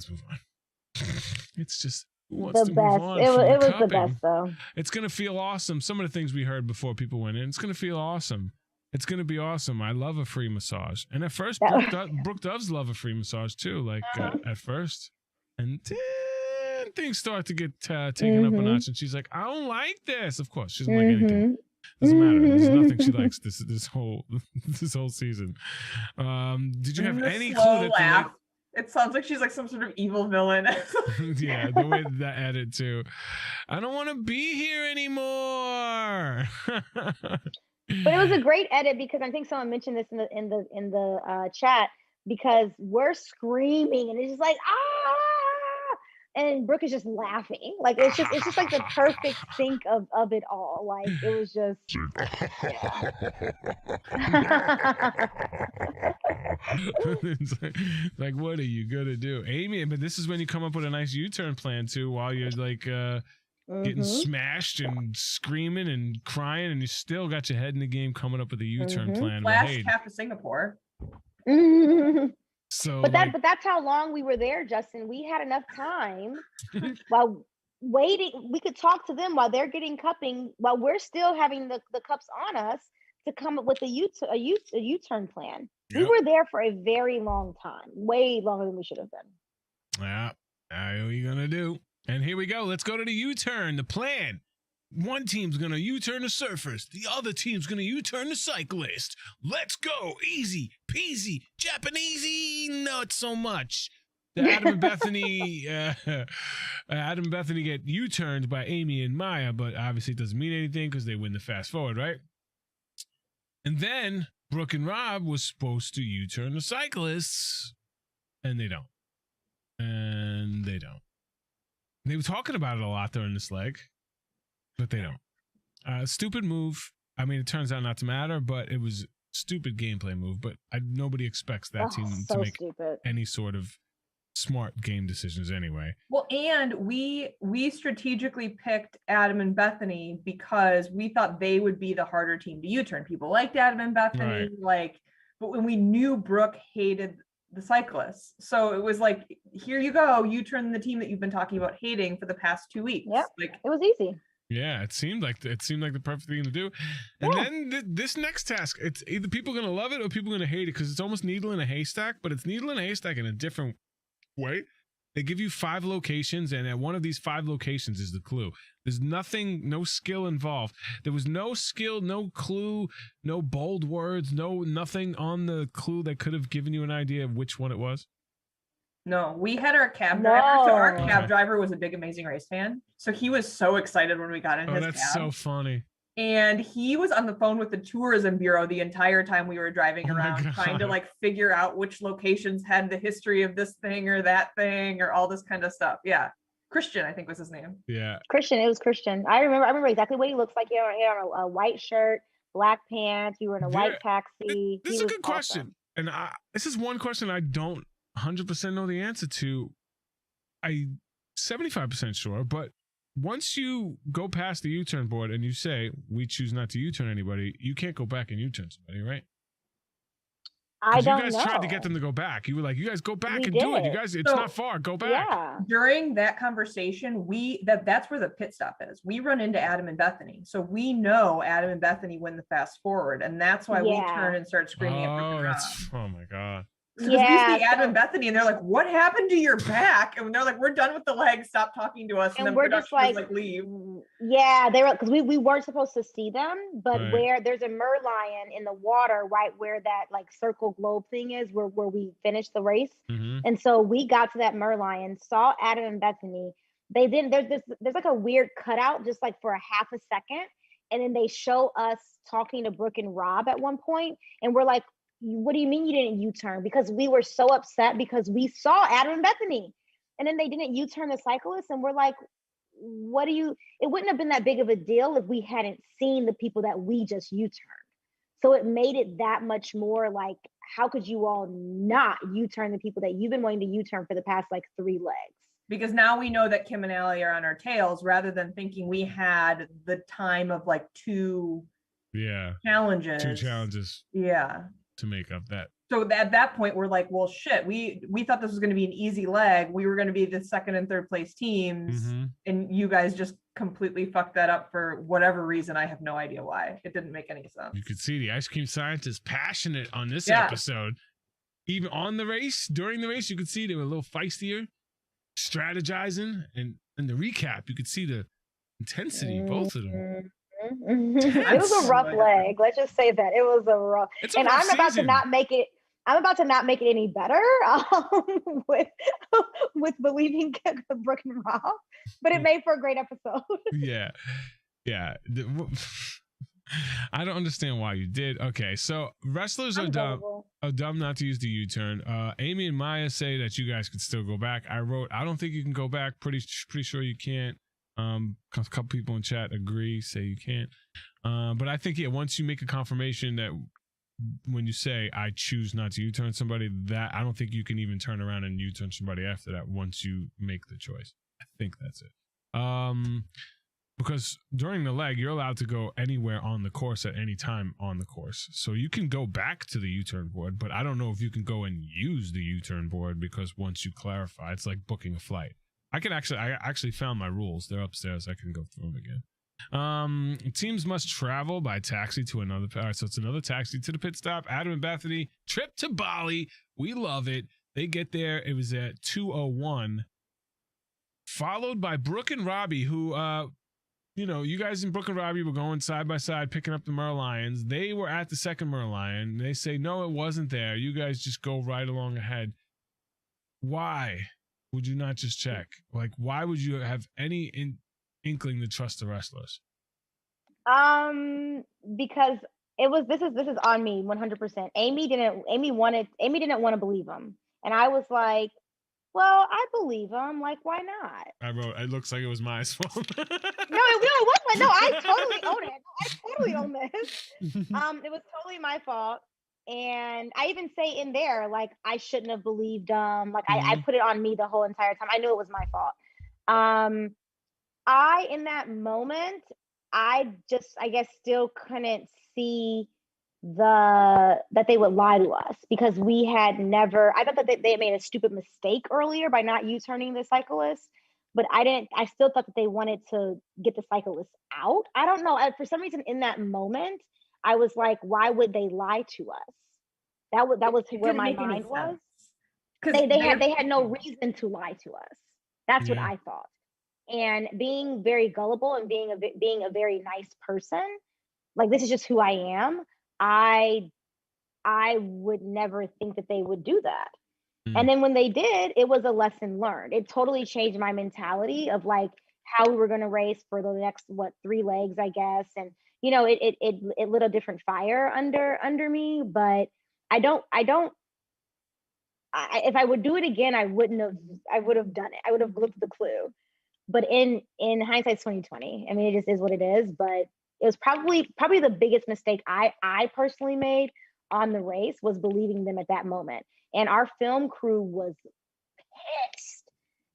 [SPEAKER 3] It's just who wants to move on?
[SPEAKER 2] It was the best though.
[SPEAKER 3] It's gonna feel awesome. Some of the things we heard before people went in. It's gonna feel awesome. It's going to be awesome. I love a free massage. And at first, Brooke does love a free massage too, like at first. And then things start to get taken up a notch. And she's like, I don't like this. Of course, she doesn't like anything. Doesn't matter. There's nothing she likes this whole season. Did you have any clue that
[SPEAKER 1] it sounds like she's like some sort of evil villain.
[SPEAKER 3] Yeah, the way that added too. I don't want to be here anymore.
[SPEAKER 2] But it was a great edit because I think someone mentioned this in the chat, because we're screaming and it's just like and Brooke is just laughing. Like it's just like the perfect sync of it all. Like it was just
[SPEAKER 3] it's like what are you gonna do, Amy? But this is when you come up with a nice U-turn plan too, while you're like getting smashed and screaming and crying, and you still got your head in the game, coming up with a U-turn plan.
[SPEAKER 1] Last half of Singapore.
[SPEAKER 3] So,
[SPEAKER 2] but that's how long we were there, Justin. We had enough time while waiting. We could talk to them while they're getting cupping, while we're still having the cups on us, to come up with a U-turn plan. Yep. We were there for a very long time, way longer than we should have been.
[SPEAKER 3] Yeah, how are you gonna do? And here we go. Let's go to the U-turn. The plan. One team's going to U-turn the surfers. The other team's going to U-turn the cyclist. Let's go. Easy peasy. Japanesey. Not so much. Adam and Bethany get U-turned by Amy and Maya, but obviously it doesn't mean anything because they win the fast forward, right? And then Brooke and Rob was supposed to U-turn the cyclists, and they don't. They were talking about it a lot during this leg, but they don't. Stupid move. I mean, it turns out not to matter, but it was stupid gameplay move. But nobody expects that team to make any sort of smart game decisions anyway.
[SPEAKER 1] Well, and we strategically picked Adam and Bethany because we thought they would be the harder team to U-turn. People liked Adam and Bethany, but when we knew Brooke hated the cyclists, so it was like, here you go, U-turn the team that you've been talking about hating for the past 2 weeks.
[SPEAKER 2] Yep.
[SPEAKER 1] Like,
[SPEAKER 2] it was easy.
[SPEAKER 3] Yeah, it seemed like the perfect thing to do. And then this next task, it's either people are gonna love it or people are gonna hate it, because it's almost needle in a haystack, but it's needle in a haystack in a different way. They give you 5 locations, and at one of these 5 locations is the clue. There's nothing, no skill involved. There was no skill, no clue, no bold words, nothing on the clue that could have given you an idea of which one it was.
[SPEAKER 1] no, we had our cab driver. So our cab driver was a big Amazing Race fan. So he was so excited when we got in his cab.
[SPEAKER 3] That's so funny.
[SPEAKER 1] And he was on the phone with the tourism bureau the entire time we were driving around, trying to like figure out which locations had the history of this thing or that thing or all this kind of stuff. Yeah. Christian, I think was his name.
[SPEAKER 3] Yeah.
[SPEAKER 2] Christian. It was Christian. I remember exactly what he looks like. He had on a white shirt, black pants. You were in a white taxi.
[SPEAKER 3] This is a good question. And this is one question I don't 100% know the answer to. I'm 75% sure, but once you go past the U-turn board and you say, we choose not to U-turn anybody, you can't go back and U-turn somebody, right?
[SPEAKER 2] I don't know.
[SPEAKER 3] You guys tried to get them to go back. You were like, you guys go back and do it. You guys, it's not far. Go back.
[SPEAKER 2] Yeah.
[SPEAKER 1] During that conversation, that's where the pit stop is. We run into Adam and Bethany. So we know Adam and Bethany win the fast forward. And that's why we turn and start screaming at
[SPEAKER 3] oh my God.
[SPEAKER 1] Because we see Adam and Bethany and they're like, what happened to your back? And they're like, we're done with the leg, stop talking to us. And then we're just like leave.
[SPEAKER 2] Yeah, they were, because we weren't supposed to see them, but where there's a merlion in the water, right where that like circle globe thing is, where we finished the race.
[SPEAKER 3] Mm-hmm.
[SPEAKER 2] And so we got to that merlion, saw Adam and Bethany. They then there's like a weird cutout just like for a half a second. And then they show us talking to Brooke and Rob at one point, and we're like, what do you mean you didn't U-turn? Because we were so upset because we saw Adam and Bethany, and then they didn't U-turn the cyclists, and we're like, it wouldn't have been that big of a deal if we hadn't seen the people that we just U-turned. So it made it that much more like, how could you all not U-turn the people that you've been wanting to U-turn for the past like 3 legs?
[SPEAKER 1] Because now we know that Kim and Allie are on our tails, rather than thinking we had the time of like 2 challenges.
[SPEAKER 3] 2 challenges.
[SPEAKER 1] Yeah.
[SPEAKER 3] To make up that.
[SPEAKER 1] So at that point, we're like, well, shit, we thought this was going to be an easy leg. We were going to be the 2nd and 3rd place teams.
[SPEAKER 3] Mm-hmm.
[SPEAKER 1] And you guys just completely fucked that up for whatever reason. I have no idea why. It didn't make any sense.
[SPEAKER 3] You could see the ice cream scientist passionate on this episode. Even on the race, during the race, you could see they were a little feistier, strategizing. And in the recap, you could see the intensity, both of them.
[SPEAKER 2] It was a rough leg. Let's just say that it was a rough. And I'm about to not make it. I'm about to not make it any better with believing Brooke and Rob, but it made for a great episode.
[SPEAKER 3] Yeah. I don't understand why you did. Okay, so wrestlers are dumb not to use the U-turn. Amy and Maya say that you guys could still go back. I don't think you can go back. Pretty sure you can't. A couple people in chat agree, say you can't. But I think, once you make a confirmation that when you say, I choose not to U-turn somebody, that I don't think you can even turn around and U-turn somebody after that once you make the choice. I think that's it. Because during the leg, you're allowed to go anywhere on the course at any time on the course. So you can go back to the U-turn board, but I don't know if you can go and use the U-turn board, because once you clarify, it's like booking a flight. I actually found my rules. They're upstairs. I can go through them again. Teams must travel by taxi to another. All right, so it's another taxi to the pit stop. Adam and Bethany trip to Bali. We love it. They get there. It was at 2:01. Followed by Brooke and Robbie, who, you guys and Brooke and Robbie were going side by side picking up the Merlions. They were at the second Merlion. They say, no, it wasn't there. You guys just go right along ahead. Why would you not just check? Like, why would you have any inkling to trust the wrestlers?
[SPEAKER 2] Because this is on me 100%. Amy didn't want to believe him, and I was like, well, I believe him. Like, why not?
[SPEAKER 3] I wrote, it looks like it was my fault.
[SPEAKER 2] No, it wasn't. No, I totally own it. I totally own this. It was totally my fault. And I even say in there, like, I shouldn't have believed like I
[SPEAKER 3] Mhm.
[SPEAKER 2] put it on me the whole entire time. I knew it was my fault. In that moment, I guess still couldn't see that they would lie to us, because we had never, I thought that they made a stupid mistake earlier by not U-turning the cyclist, but I still thought that they wanted to get the cyclist out. I don't know. For some reason in that moment, I was like, why would they lie to us? That was
[SPEAKER 1] It
[SPEAKER 2] where
[SPEAKER 1] didn't
[SPEAKER 2] my
[SPEAKER 1] make any
[SPEAKER 2] mind was.
[SPEAKER 1] sense. Because
[SPEAKER 2] They had no reason to lie to us. That's what
[SPEAKER 3] Yeah.
[SPEAKER 2] I thought. And being very gullible and being a very nice person, like, this is just who I am. I would never think that they would do that.
[SPEAKER 3] Mm.
[SPEAKER 2] And then when they did, it was a lesson learned. It totally changed my mentality of like how we were going to race for the next 3 legs, I guess. And it lit a different fire under me. But if I would do it again, I would have done it. I would have looked at the clue. But in hindsight, 2020. I mean, it just is what it is. But it was probably the biggest mistake I personally made on the race, was believing them at that moment. And our film crew was pissed.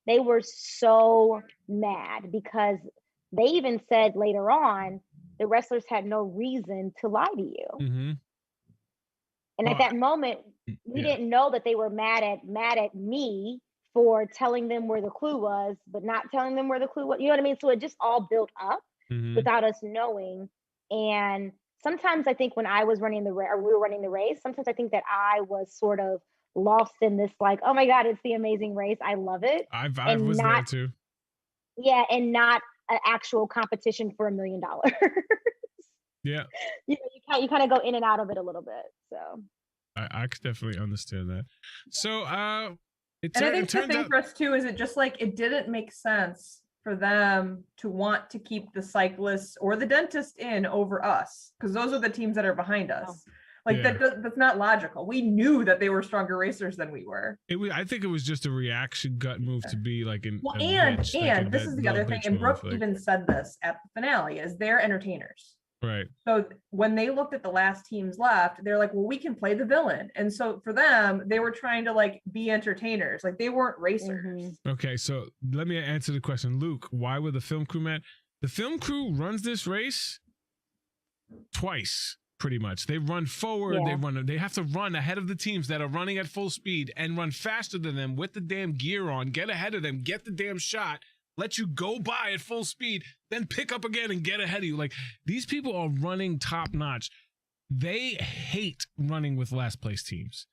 [SPEAKER 2] They were so mad, because they even said later on the wrestlers had no reason to lie to you.
[SPEAKER 3] Mm-hmm.
[SPEAKER 2] And at that moment, we didn't know that they were mad at me for telling them where the clue was, but not telling them where the clue was. You know what I mean? So it just all built up without us knowing. And sometimes I think when I was running we were running the race, sometimes I think that I was sort of lost in this, like, oh my God, it's the amazing race. I love it.
[SPEAKER 3] I was there too.
[SPEAKER 2] Yeah, and not an actual competition for $1 million.
[SPEAKER 3] Yeah.
[SPEAKER 2] You kind of go in and out of it a little bit. So
[SPEAKER 3] I could definitely understand that. So
[SPEAKER 1] and I think the thing for us too is it didn't make sense for them to want to keep the cyclists or the dentist in over us, because those are the teams that are behind us. That's not logical. We knew that they were stronger racers than we were.
[SPEAKER 3] I think it was just a reaction gut move to be like an.
[SPEAKER 1] Well, and this is the other thing, and Brooke even said this at the finale, is they're entertainers.
[SPEAKER 3] Right.
[SPEAKER 1] So when they looked at the last teams left, they're like, well, we can play the villain. And so for them, they were trying to be entertainers. Like, they weren't racers.
[SPEAKER 2] Mm-hmm.
[SPEAKER 3] Okay, so let me answer the question. Luke, why were the film crew mad? The film crew runs this race twice, pretty much. They run forward, they have to run ahead of the teams that are running at full speed and run faster than them with the damn gear on, get ahead of them, get the damn shot, let you go by at full speed, then pick up again and get ahead of you. Like, these people are running top notch. They hate running with last place teams.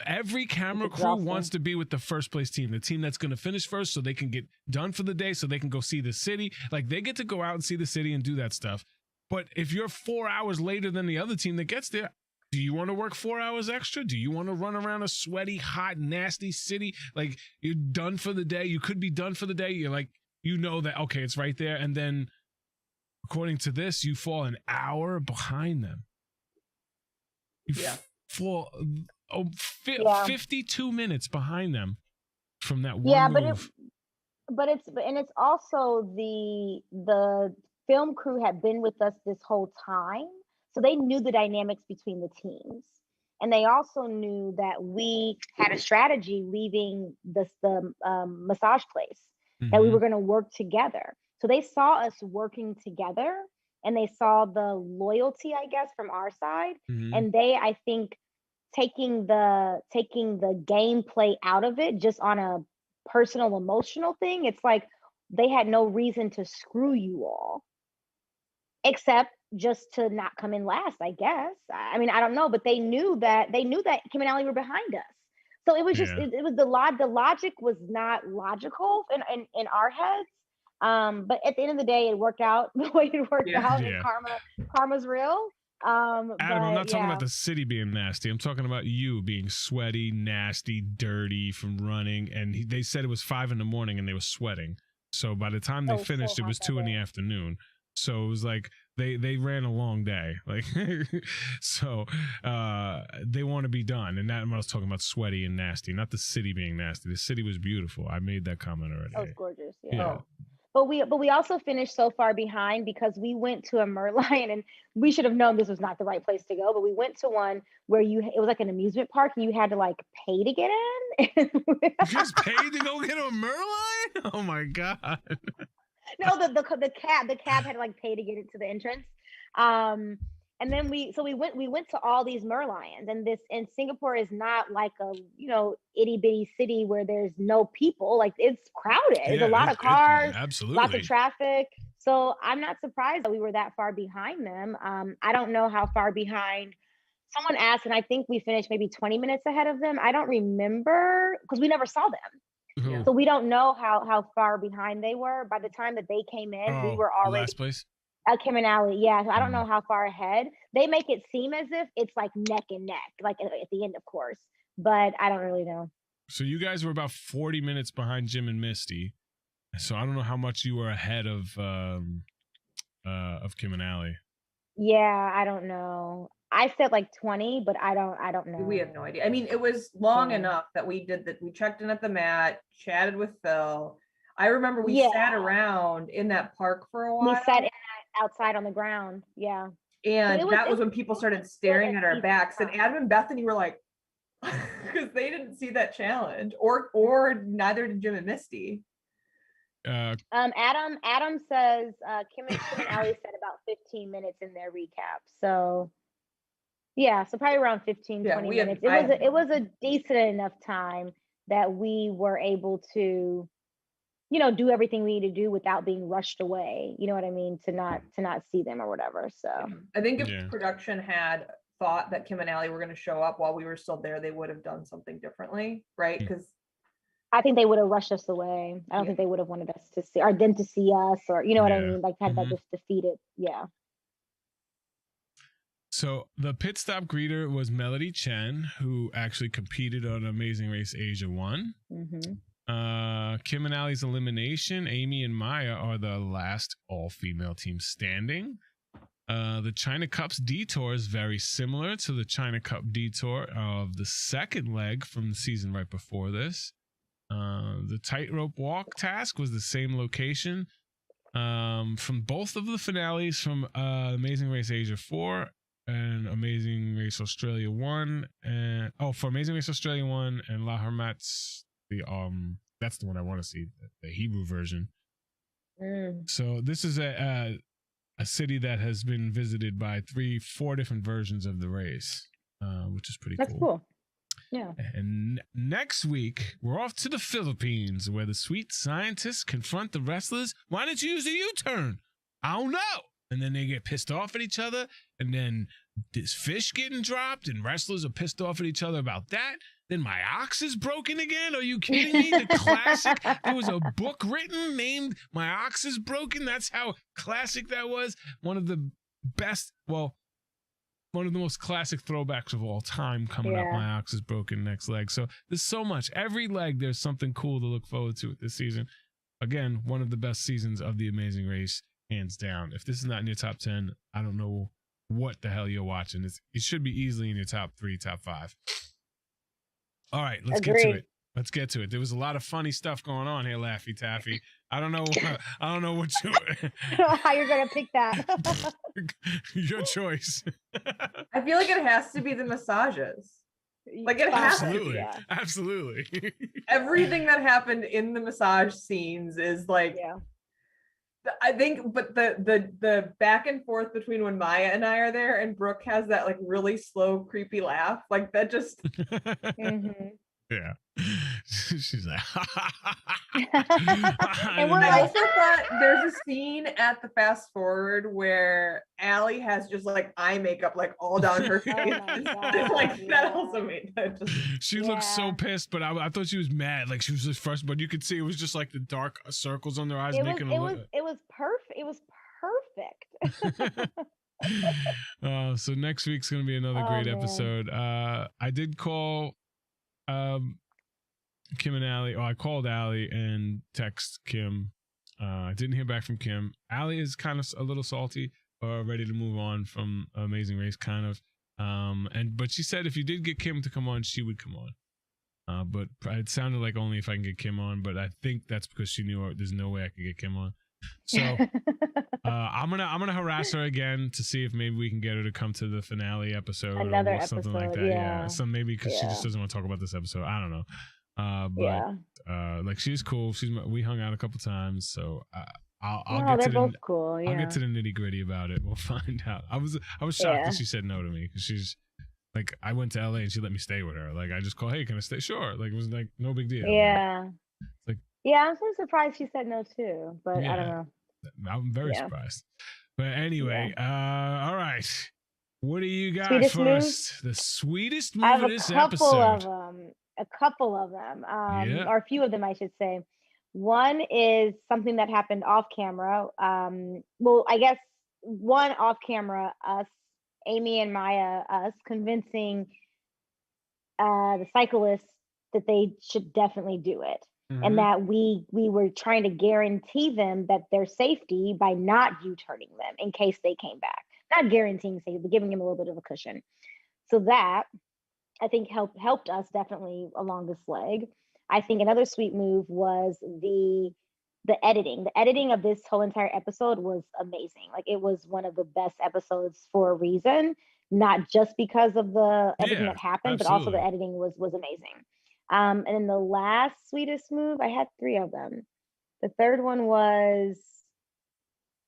[SPEAKER 3] Every camera crew wants to be with the first place team, the team that's going to finish first, so they can get done for the day, so they can go see the city. Like, they get to go out and see the city and do that stuff. But if you're 4 hours later than the other team that gets there, do you want to work 4 hours extra? Do you want to run around a sweaty, hot, nasty city? Like, you're done for the day. You could be done for the day. You're like, that, okay, it's right there. And then, according to this, you fall an hour behind them. You fall 52 minutes behind them from that one move.
[SPEAKER 2] But it's also the film crew had been with us this whole time. So they knew the dynamics between the teams. And they also knew that we had a strategy leaving the massage place, that we were going to work together. So they saw us working together, and they saw the loyalty, I guess, from our side. And they, I think, taking the gameplay out of it just on a personal, emotional thing, it's like they had no reason to screw you all, except just to not come in last, I guess. I mean, I don't know, but they knew that Kim and Ali were behind us. So it was just, it was the logic was not logical in our heads. But at the end of the day, it worked out the way it worked out. And karma's real.
[SPEAKER 3] Adam, I'm not talking about the city being nasty. I'm talking about you being sweaty, nasty, dirty from running. And they said it was 5 a.m. and they were sweating. So by the time they finished, it was 2 p.m. So it was like they ran a long day. Like, so they want to be done. And that I was talking about sweaty and nasty, not the city being nasty. The city was beautiful. I made that comment already.
[SPEAKER 2] Oh, it's gorgeous. Yeah. But we also finished so far behind because we went to a Merlion, and we should have known this was not the right place to go. But we went to one where it was like an amusement park, and you had to like pay to get in.
[SPEAKER 3] You just paid to go get a Merlion? Oh my god!
[SPEAKER 2] No, the cab had to like pay to get into the entrance. And then we went to all these Merlions, and Singapore is not like a itty bitty city where there's no people. Like, it's crowded. There's a lot of cars,
[SPEAKER 3] absolutely,
[SPEAKER 2] lots of traffic. So I'm not surprised that we were that far behind them. I don't know how far behind. Someone asked, and I think we finished maybe 20 minutes ahead of them. I don't remember because we never saw them.
[SPEAKER 3] Who?
[SPEAKER 2] So we don't know how far behind they were. By the time that they came in, we were already
[SPEAKER 3] last place.
[SPEAKER 2] Kim and Ali, yeah. So I don't know how far ahead. They make it seem as if it's like neck and neck, like at the end, of course. But I don't really know.
[SPEAKER 3] So you guys were about 40 minutes behind Jim and Misty. So I don't know how much you were ahead of Kim and Ali.
[SPEAKER 2] Yeah, I don't know. I said like 20, but I don't know.
[SPEAKER 1] We have no idea. I mean, it was long enough that we did that. We checked in at the mat, chatted with Phil. I remember we sat around in that park for a while.
[SPEAKER 2] We sat outside on the ground. Yeah.
[SPEAKER 1] And that was when people started staring at our backs. And Adam and Bethany were like, because they didn't see that challenge, or neither did Jim and Misty.
[SPEAKER 2] Adam says Kim and Ali said about 15 minutes in their recap. So yeah, so probably around 15, 20 minutes. It was a decent enough time that we were able to do everything we need to do without being rushed away. You know what I mean? To not see them or whatever. So
[SPEAKER 1] I think if production had thought that Kim and Ali were going to show up while we were still there, they would have done something differently, right? Because
[SPEAKER 2] I think they would have rushed us away. I don't think they would have wanted us to see, or them to see us, or what I mean, like had that just defeated. Yeah.
[SPEAKER 3] So the pit stop greeter was Melody Chen, who actually competed on Amazing Race Asia 1. Kim and Ali's elimination, Amy and Maya are the last all-female team standing. The China Cup's detour is very similar to the China Cup detour of the second leg from the season right before this. The tightrope walk task was the same location from both of the finales from Amazing Race Asia 4 and Amazing Race Australia 1. And for Amazing Race Australia 1 and La Hermat's that's the one I want to see, the Hebrew version. So this is a city that has been visited by 4 different versions of the race, which is pretty cool.
[SPEAKER 2] That's cool. Yeah.
[SPEAKER 3] And next week, we're off to the Philippines, where the sweet scientists confront the wrestlers. Why didn't you use a U-turn? I don't know. And then they get pissed off at each other. And then this fish getting dropped, and wrestlers are pissed off at each other about that. Then my ox is broken again. Are you kidding me? The classic. There was a book written named My Ox is Broken. That's how classic that was. One of the best, one of the most classic throwbacks of all time coming up. My Ox is Broken next leg. So there's so much. Every leg, there's something cool to look forward to this season. Again, one of the best seasons of The Amazing Race, hands down. If this is not in your top 10, I don't know what the hell you're watching. It should be easily in your top 3, top 5. All right, let's get to it. Let's get to it. There was a lot of funny stuff going on here, Laffy Taffy. I don't know what you.
[SPEAKER 2] How you're gonna pick that?
[SPEAKER 3] Your choice.
[SPEAKER 1] I feel like it has to be the massages. Like it has to be.
[SPEAKER 3] Absolutely.
[SPEAKER 1] Everything that happened in the massage scenes is like. Yeah. I think, but the back and forth between when Maya and I are there and Brooke has that like really slow, creepy laugh, like that just.
[SPEAKER 3] Yeah. She's like.
[SPEAKER 1] And I also thought there's a scene at the fast forward where Ali has just like eye makeup like all down her face. That also made that just.
[SPEAKER 3] She looked so pissed, but I thought she was mad. Like she was just first, but you could see it was just like the dark circles on their eyes making
[SPEAKER 2] it was perfect. It was perfect.
[SPEAKER 3] So next week's gonna be another great episode. I did call Kim and Ali. I called Ali and text Kim. I didn't hear back from Kim. Ali is kind of a little salty, ready to move on from Amazing Race, kind of. But she said if you did get Kim to come on, she would come on. But it sounded like only if I can get Kim on. But I think that's because she knew there's no way I could get Kim on. So I'm gonna harass her again to see if maybe we can get her to come to the finale episode
[SPEAKER 2] Another
[SPEAKER 3] or something like
[SPEAKER 2] episode,
[SPEAKER 3] that.
[SPEAKER 2] yeah.
[SPEAKER 3] So maybe because she just
[SPEAKER 2] Yeah.
[SPEAKER 3] doesn't want to talk about this episode. I don't know.
[SPEAKER 2] Yeah.
[SPEAKER 3] Like she's cool. We hung out a couple times, so I'll
[SPEAKER 2] No,
[SPEAKER 3] get
[SPEAKER 2] they're
[SPEAKER 3] to
[SPEAKER 2] both
[SPEAKER 3] the
[SPEAKER 2] cool.
[SPEAKER 3] I'll
[SPEAKER 2] Yeah.
[SPEAKER 3] get to the nitty gritty about it. We'll find out. I was shocked
[SPEAKER 2] Yeah.
[SPEAKER 3] that she said no to me because she's like, I went to LA and she let me stay with her. Like I just called, hey, can I stay? Sure. Like it was like no big deal.
[SPEAKER 2] Yeah.
[SPEAKER 3] Like-
[SPEAKER 2] yeah, I'm so surprised she said no too, but I don't know.
[SPEAKER 3] I'm very
[SPEAKER 2] Yeah.
[SPEAKER 3] surprised. But anyway, all right. What do you got
[SPEAKER 2] Sweetest
[SPEAKER 3] for
[SPEAKER 2] move?
[SPEAKER 3] us? The sweetest move
[SPEAKER 2] I have
[SPEAKER 3] of
[SPEAKER 2] a
[SPEAKER 3] this
[SPEAKER 2] couple
[SPEAKER 3] episode.
[SPEAKER 2] of them. A couple of them,
[SPEAKER 3] Yeah.
[SPEAKER 2] or a few of them, I should say. One is something that happened off camera. Well, I guess one off camera, us, Amy and Maya, us convincing the cyclists that they should definitely do it.
[SPEAKER 3] Mhm.
[SPEAKER 2] And that we were trying to guarantee them that their safety by not U-turning them in case they came back. Not guaranteeing safety, but giving them a little bit of a cushion. So that I think helped us definitely along this leg. I think another sweet move was the editing. The editing of this whole entire episode was amazing. Like it was one of the best episodes for a reason, not just because of the everything
[SPEAKER 3] Yeah,
[SPEAKER 2] that happened, but also the
[SPEAKER 3] absolutely.
[SPEAKER 2] editing was amazing. And then the last sweetest move, I had three of them. The third one was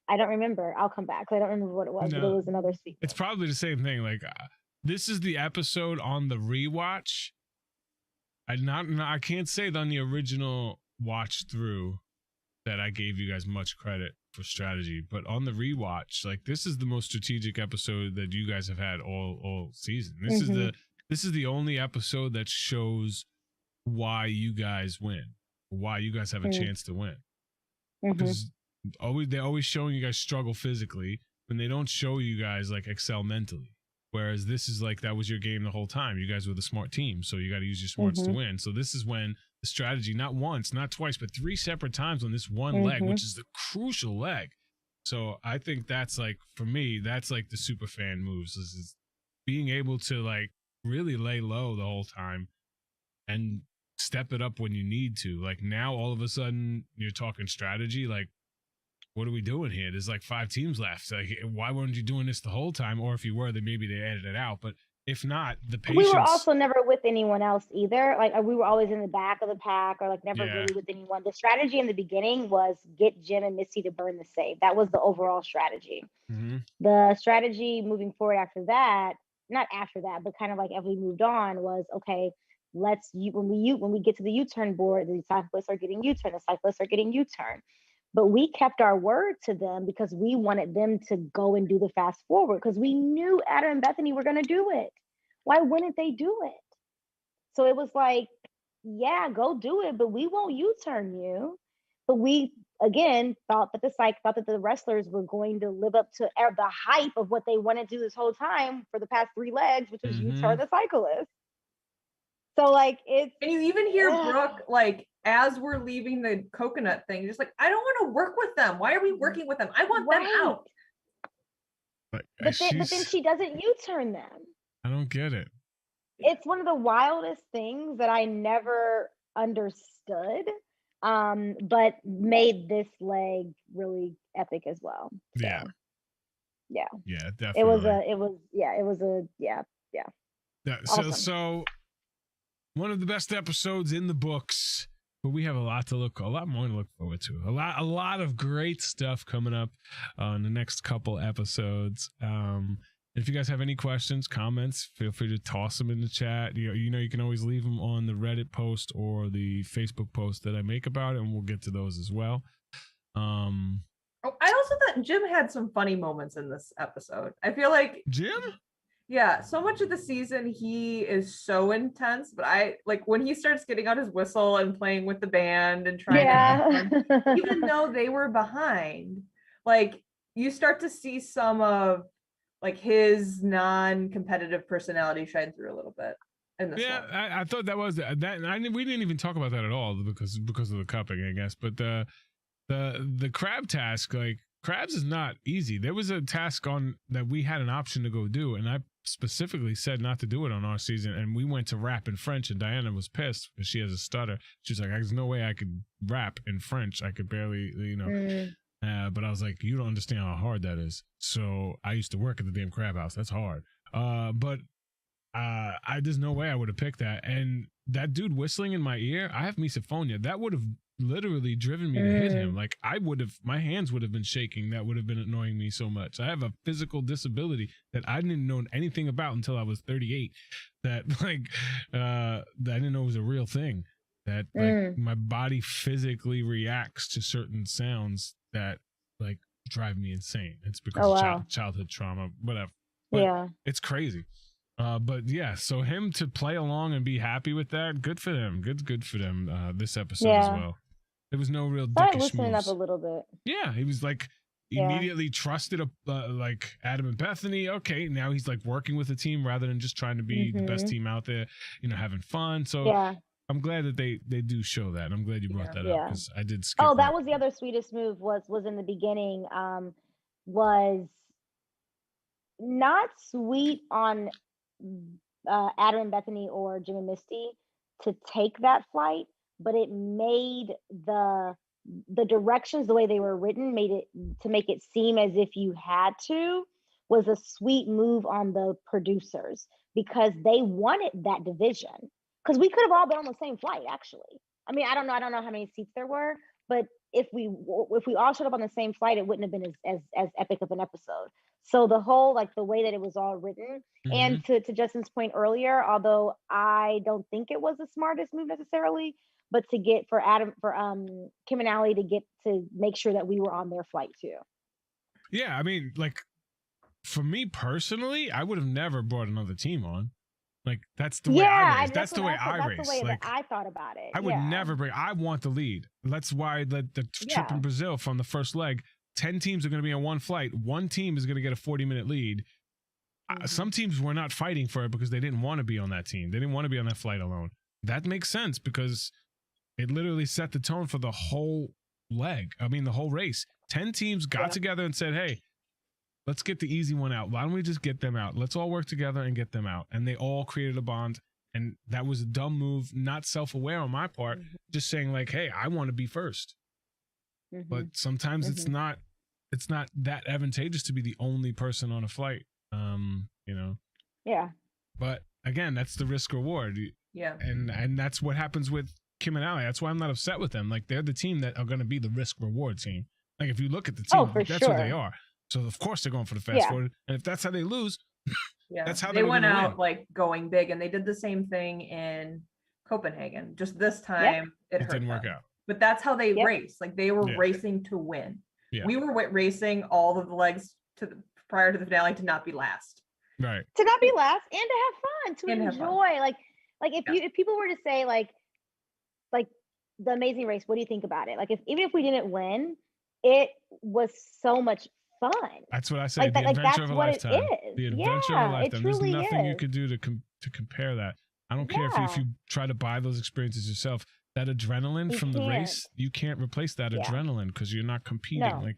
[SPEAKER 2] I don't remember. I'll come back. I don't remember what it was, but it
[SPEAKER 3] No,
[SPEAKER 2] was another sweet.
[SPEAKER 3] it's probably the same thing. Like this is the episode on the rewatch. I can't say that on the original watch through that I gave you guys much credit for strategy, but on the rewatch, like this is the most strategic episode that you guys have had all season. This is the only episode that shows why you guys win, why you guys have a chance to win. Because they're always showing you guys struggle physically, when they don't show you guys like excel mentally. Whereas this is like that was your game the whole time. You guys were the smart team, so you got to use your smarts to win. So this is when the strategy, not once, not twice, but three separate times on this one leg, which is the crucial leg. So I think that's like, for me, that's like the super fan moves. Is being able to like really lay low the whole time and step it up when you need to. Like now all of a sudden you're talking strategy, like what are we doing here? There's like 5 teams left. Like why weren't you doing this the whole time? Or if you were, then maybe they edited it out. But if not, the patience.
[SPEAKER 2] We were also never with anyone else either. Like we were always in the back of the pack, or like never really with anyone. The strategy in the beginning was get Jim and Misty to burn the save. That was the overall strategy. The strategy moving forward after that, not after that, but kind of like as we moved on, was okay. When we get to the U-turn board, the cyclists are getting U-turn. The cyclists are getting U-turn. But we kept our word to them because we wanted them to go and do the fast forward because we knew Adam and Bethany were going to do it. Why wouldn't they do it? So it was like, yeah, go do it, but we won't U-turn you. But we, again, thought that the wrestlers were going to live up to the hype of what they wanted to do this whole time for the past 3 legs, which was U-turn the cyclist. So like it's,
[SPEAKER 1] and you even hear Brooke like as we're leaving the coconut thing, just like, I don't want to work with them. Why are we working with them? I want them out.
[SPEAKER 2] But then she doesn't U-turn them.
[SPEAKER 3] I don't get it.
[SPEAKER 2] It's one of the wildest things that I never understood, but made this leg really epic as well. So, yeah,
[SPEAKER 3] definitely.
[SPEAKER 2] Awesome.
[SPEAKER 3] So one of the best episodes in the books, but we have a lot more to look forward to. A lot of great stuff coming up in the next couple episodes. If you guys have any questions, comments, feel free to toss them in the chat. You know, you can always leave them on the Reddit post or the Facebook post that I make about it, and we'll get to those as well.
[SPEAKER 1] I also thought Jim had some funny moments in this episode. I feel like
[SPEAKER 3] Jim?
[SPEAKER 1] Yeah, so much of the season he is so intense, but I like when he starts getting out his whistle and playing with the band and trying to, even though they were behind, like you start to see some of like his non-competitive personality shine through a little bit in this one.
[SPEAKER 3] I thought that was that. We didn't even talk about that at all because of the cupping, I guess. But the crab task, like crabs is not easy. There was a task on that we had an option to go do, and I specifically said not to do it on our season, and we went to rap in French, and Diana was pissed because she has a stutter. She's like, there's no way I could rap in French. I could barely, But I was like, you don't understand how hard that is. So I used to work at the damn Crab House. That's hard. But there's no way I would have picked that. And that dude whistling in my ear, I have misophonia. That would have literally driven me to hit him. Like my hands would have been shaking. That would have been annoying me so much. I have a physical disability that I didn't know anything about until I was 38. That I didn't know was a real thing. That like my body physically reacts to certain sounds that like drive me insane. It's because of childhood trauma, whatever. But it's crazy. But yeah, so him to play along and be happy with that, good for them. Good for them. This episode as well. There was no real dickish
[SPEAKER 2] loosening
[SPEAKER 3] moves.
[SPEAKER 2] up a little bit.
[SPEAKER 3] Yeah, he was like immediately trusted like Adam and Bethany. Okay, now he's like working with the team rather than just trying to be the best team out there, having fun. So I'm glad that they do show that. I'm glad you brought that up because I did skip.
[SPEAKER 2] Oh, that was the other sweetest move was in the beginning. Was not sweet on Adam and Bethany or Jim and Misty to take that flight, but it made the directions, the way they were written, made it to make it seem as if you had to, was a sweet move on the producers because they wanted that division. Because we could have all been on the same flight, actually. I mean, I don't know how many seats there were, but if we all showed up on the same flight, it wouldn't have been as epic of an episode. So the whole, like the way that it was all written, and to Justin's point earlier, although I don't think it was the smartest move necessarily, but to get for Kim and Allie to make sure that we were on their flight too.
[SPEAKER 3] Yeah, I mean, like for me personally, I would have never brought another team on. Like that's the way I race. That's the way I race.
[SPEAKER 2] That's the way
[SPEAKER 3] like,
[SPEAKER 2] that I thought about it.
[SPEAKER 3] I would never bring. I want the lead. That's why the trip in Brazil from the first leg. 10 teams are going to be on one flight. One team is going to get a 40-minute lead. Some teams were not fighting for it because they didn't want to be on that team. They didn't want to be on that flight alone. That makes sense because it literally set the tone for the whole leg. I mean, the whole race. 10 teams got together and said, hey, let's get the easy one out. Why don't we just get them out? Let's all work together and get them out. And they all created a bond. And that was a dumb move, not self-aware on my part, just saying like, hey, I want to be first. But sometimes it's not that advantageous to be the only person on a flight.
[SPEAKER 2] Yeah.
[SPEAKER 3] But again, that's the risk reward.
[SPEAKER 1] Yeah.
[SPEAKER 3] And that's what happens with Kim and Allie. That's why I'm not upset with them. Like they're the team that are going to be the risk reward team. Like if you look at the team, that's what they are. So of course they're going for the fast forward. And if that's how they lose, that's how
[SPEAKER 1] they went out
[SPEAKER 3] win.
[SPEAKER 1] like going big, and they did the same thing in Copenhagen. Just this time it
[SPEAKER 3] didn't work out.
[SPEAKER 1] But that's how they race. Like they were racing to win. Yeah. We were racing all of the legs prior to the finale to not be last.
[SPEAKER 3] Right.
[SPEAKER 2] To not be last and to have fun, to enjoy. Like if people were to say like the Amazing Race, what do you think about it? Like even if we didn't win, it was so much fun.
[SPEAKER 3] That's what I say. The adventure of a lifetime. The adventure of a lifetime. There's nothing you could do to compare that. I don't care if you try to buy those experiences yourself. That adrenaline from the race, you can't replace that adrenaline because you're not competing. No. Like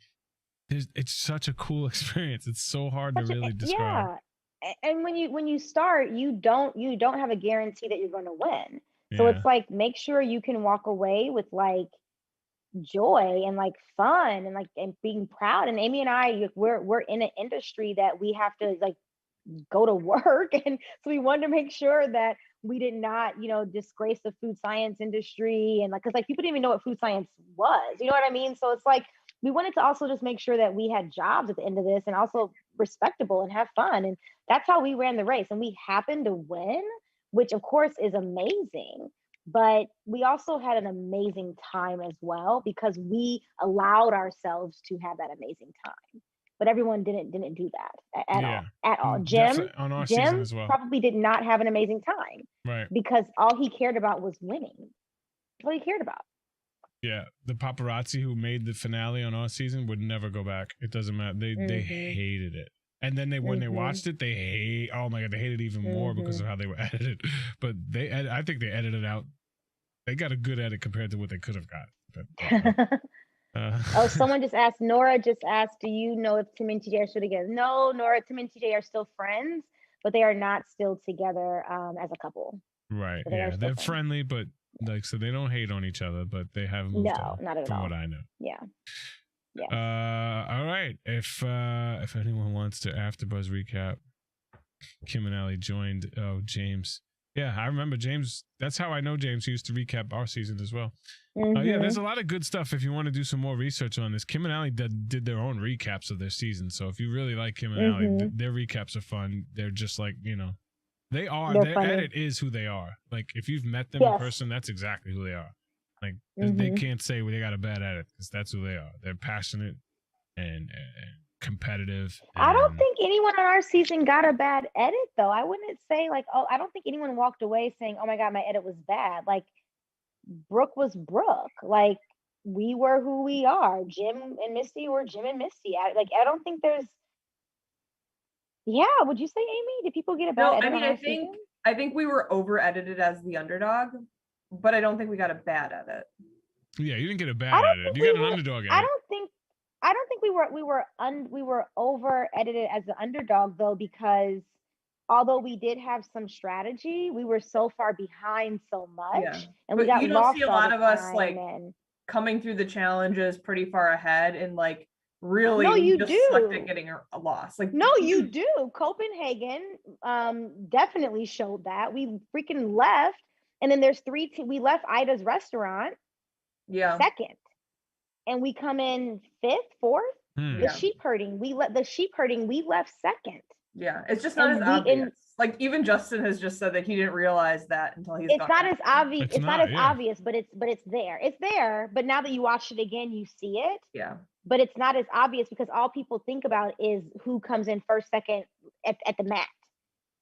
[SPEAKER 3] it's such a cool experience. It's so hard to really describe.
[SPEAKER 2] Yeah. And when you start, you don't have a guarantee that you're going to win. So it's like make sure you can walk away with like joy and like fun and being proud. And Amy and I, we're in an industry that we have to like go to work, and so we wanted to make sure that we did not, disgrace the food science industry, and because people didn't even know what food science was. You know what I mean? So it's like we wanted to also just make sure that we had jobs at the end of this and also respectable and have fun. And that's how we ran the race. And we happened to win, which of course is amazing. But we also had an amazing time as well because we allowed ourselves to have that amazing time. But everyone didn't do that at all. Jim
[SPEAKER 3] as well.
[SPEAKER 2] probably did not have an amazing time.
[SPEAKER 3] Right.
[SPEAKER 2] Because all he cared about was winning. That's all he cared about.
[SPEAKER 3] Yeah. The paparazzi who made the finale on our season would never go back. It doesn't matter. They hated it. And then when they watched it, they hated it even more because of how they were edited. But I think they edited out. They got a good edit compared to what they could have got.
[SPEAKER 2] Someone just asked, Nora just asked, do you know if Tim and TJ are still together? No, Nora, Tim and TJ are still friends, but they are not still together as a couple.
[SPEAKER 3] Right. So they're friendly, but so they don't hate on each other, but they have moved on,
[SPEAKER 2] not at
[SPEAKER 3] from
[SPEAKER 2] all.
[SPEAKER 3] what I know.
[SPEAKER 2] Yeah. Yes.
[SPEAKER 3] All right. If anyone wants to AfterBuzz recap, Kim and Ali joined. Oh, James. Yeah, I remember James. That's how I know James. He used to recap our season as well. Yeah, there's a lot of good stuff if you want to do some more research on this. Kim and Ali did their own recaps of their season. So if you really like Kim and Ali, their recaps are fun. They're just like, their edit is who they are. Like if you've met them in person, that's exactly who they are. Like they can't say they got a bad edit because that's who they are. They're passionate and competitive.
[SPEAKER 2] I don't think anyone on our season got a bad edit though. I wouldn't say like, I don't think anyone walked away saying, "Oh my God, my edit was bad." Like Brooke was Brooke. Like we were who we are. Jim and Misty were Jim and Misty. I don't think there's. Yeah, would you say, Amy? Did people get a bad edit?
[SPEAKER 1] No, I mean,
[SPEAKER 2] on our season?
[SPEAKER 1] I think we were over edited as the underdog, but I don't think we got a bad edit.
[SPEAKER 3] Yeah, you didn't get a bad edit. You got an underdog edit.
[SPEAKER 2] I don't think we were over edited as the underdog though, because although we did have some strategy, we were so far behind so much, and we got
[SPEAKER 1] you don't
[SPEAKER 2] lost
[SPEAKER 1] see a
[SPEAKER 2] all
[SPEAKER 1] lot
[SPEAKER 2] the
[SPEAKER 1] of us
[SPEAKER 2] time,
[SPEAKER 1] like coming through the challenges pretty far ahead and like really
[SPEAKER 2] No, you
[SPEAKER 1] just
[SPEAKER 2] do.
[SPEAKER 1] sucked at getting a loss. Like
[SPEAKER 2] No, you do. Copenhagen definitely showed that. We freaking left, and then there's we left Ida's restaurant second, and we come in 5th, 4th. The sheep herding, we left second.
[SPEAKER 1] Yeah, it's just not as obvious. Like even Justin has just said that he didn't realize that until he's.
[SPEAKER 2] It's not as obvious. It's not as obvious, but it's there. It's there. But now that you watch it again, you see it.
[SPEAKER 1] Yeah.
[SPEAKER 2] But it's not as obvious because all people think about is who comes in first, second at the mat.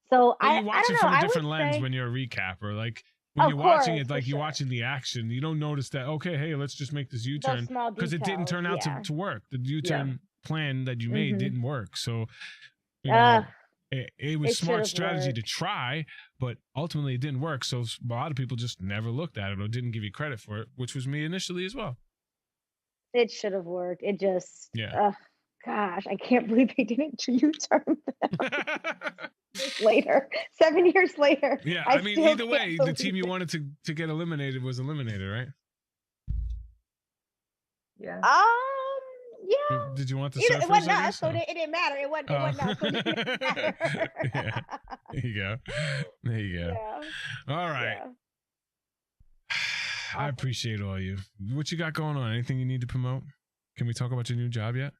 [SPEAKER 2] So
[SPEAKER 3] you watch it from a different lens when you're a recapper. Like when you're watching it, like you're watching the action, you don't notice that. Okay, hey, let's just make this U-turn because it didn't turn out to work. The U-turn plan that you made didn't work. So it was smart strategy to try, but ultimately it didn't work. So a lot of people just never looked at it or didn't give you credit for it, which was me initially as well.
[SPEAKER 2] It should have worked. It just, gosh, I can't believe they didn't U-turn later, 7 years later.
[SPEAKER 3] Yeah, I mean, either way, the team you wanted to get eliminated was eliminated, right?
[SPEAKER 1] Yeah.
[SPEAKER 2] Yeah.
[SPEAKER 3] Did you want the
[SPEAKER 2] surfers? It wasn't us,
[SPEAKER 3] so
[SPEAKER 2] it didn't matter. It wasn't us, so it didn't matter.
[SPEAKER 3] Yeah. There you go.
[SPEAKER 2] Yeah.
[SPEAKER 3] All right. Yeah. I appreciate all you. What you got going on? Anything you need to promote? Can we talk about your new job yet?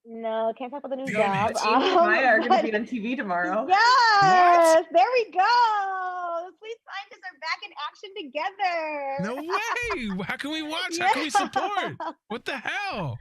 [SPEAKER 2] No, can't talk about the new job.
[SPEAKER 1] Amy and Maya are going to be on TV tomorrow.
[SPEAKER 2] Yes, what? There we go. The Sweet Scientists are back in action together.
[SPEAKER 3] No way. How can we watch? How can we support? What the hell?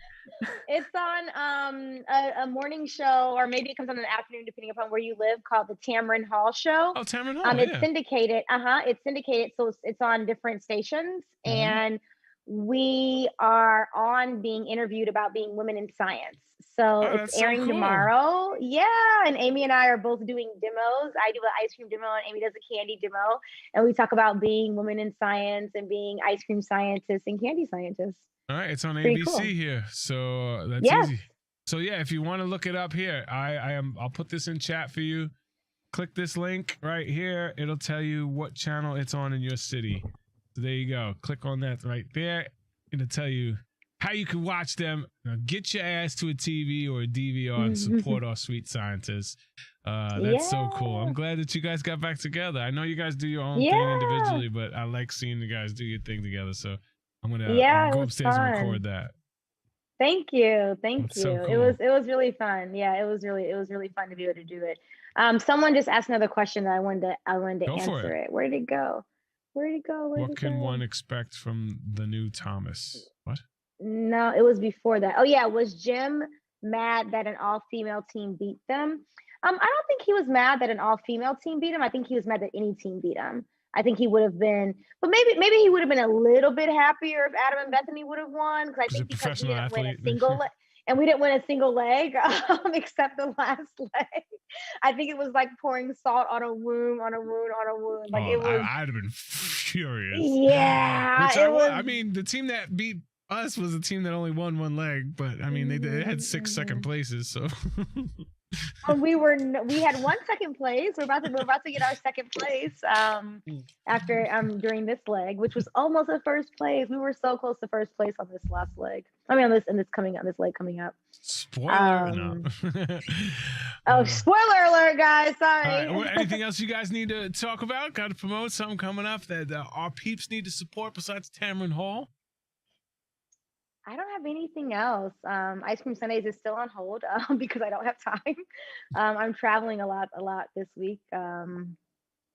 [SPEAKER 2] It's on a morning show, or maybe it comes on an afternoon, depending upon where you live, called the Tamron Hall Show.
[SPEAKER 3] Oh, Tamron Hall.
[SPEAKER 2] It's syndicated. It's syndicated, so it's on different stations, and we are on being interviewed about being women in science. So it's airing tomorrow. Yeah, and Amy and I are both doing demos. I do an ice cream demo, and Amy does a candy demo, and we talk about being women in science and being ice cream scientists and candy scientists.
[SPEAKER 3] All right, it's on ABC here, so that's easy. So yeah, if you want to look it up here, I'll put this in chat for you. Click this link right here. It'll tell you what channel it's on in your city. So there you go. Click on that right there. It'll tell you how you can watch them. Now get your ass to a TV or a DVR and support our Sweet Scientists. That's so cool. I'm glad that you guys got back together. I know you guys do your own thing individually, but I like seeing you guys do your thing together. So I'm gonna go upstairs and record that.
[SPEAKER 2] Thank you.
[SPEAKER 3] So cool.
[SPEAKER 2] It was really fun. Yeah, it was really fun to be able to do it. Someone just asked another question that I wanted to answer it. Where did it go? What
[SPEAKER 3] can one expect from the new Thomas? What?
[SPEAKER 2] No, it was before that. Oh yeah, was Jim mad that an all-female team beat them? I don't think he was mad that an all-female team beat him. I think he was mad that any team beat him. I think he would have been, but maybe he would have been a little bit happier if Adam and Bethany would have won, because I think because we didn't win a single leg, and we didn't win a single leg except the last leg. I think it was like pouring salt on a wound. Like it was.
[SPEAKER 3] I'd have been furious.
[SPEAKER 2] Yeah,
[SPEAKER 3] I mean, the team that beat us was a team that only won one leg, but I mean they had 6 second places, so
[SPEAKER 2] we had 1 second place. We're about to get our second place after during this leg, which was almost a first place. We were so close to first place on this last leg. I mean, on this leg coming up.
[SPEAKER 3] Spoiler. No.
[SPEAKER 2] Spoiler alert, guys. Sorry.
[SPEAKER 3] Well, anything else you guys need to talk about? Got to promote something coming up that our peeps need to support besides Tamron Hall?
[SPEAKER 2] I don't have anything else. Ice Cream Sundays is still on hold because I don't have time. I'm traveling a lot this week.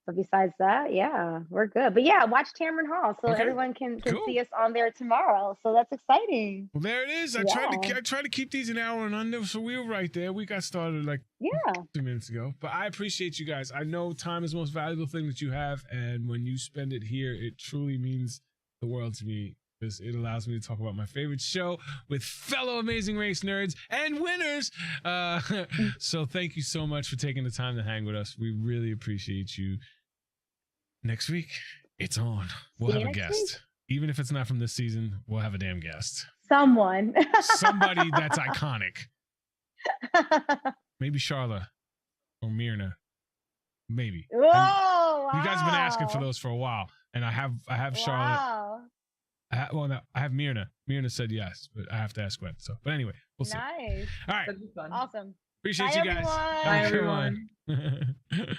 [SPEAKER 2] But besides that, yeah, we're good. But yeah, watch Tamron Hall so everyone can see us on there tomorrow. So that's exciting.
[SPEAKER 3] Well, there it is. I tried to keep these an hour and under, so we were right there. We got started like 2 minutes ago. But I appreciate you guys. I know time is the most valuable thing that you have, and when you spend it here, it truly means the world to me. It allows me to talk about my favorite show with fellow Amazing Race nerds and winners. So thank you so much for taking the time to hang with us. We really appreciate you. Next week, it's on. We'll have a guest. Even if it's not from this season, we'll have a damn guest.
[SPEAKER 2] Somebody
[SPEAKER 3] that's iconic. Maybe Charla or Myrna. Maybe.
[SPEAKER 2] Whoa! Wow.
[SPEAKER 3] You guys have been asking for those for a while. And I have Charlotte.
[SPEAKER 2] Wow.
[SPEAKER 3] I have Myrna. Myrna said yes, but I have to ask Gwen. So, but anyway, we'll see.
[SPEAKER 2] Nice.
[SPEAKER 3] All right.
[SPEAKER 2] Awesome.
[SPEAKER 3] Appreciate
[SPEAKER 2] Bye,
[SPEAKER 3] you guys.
[SPEAKER 2] everyone.
[SPEAKER 3] Have a good one.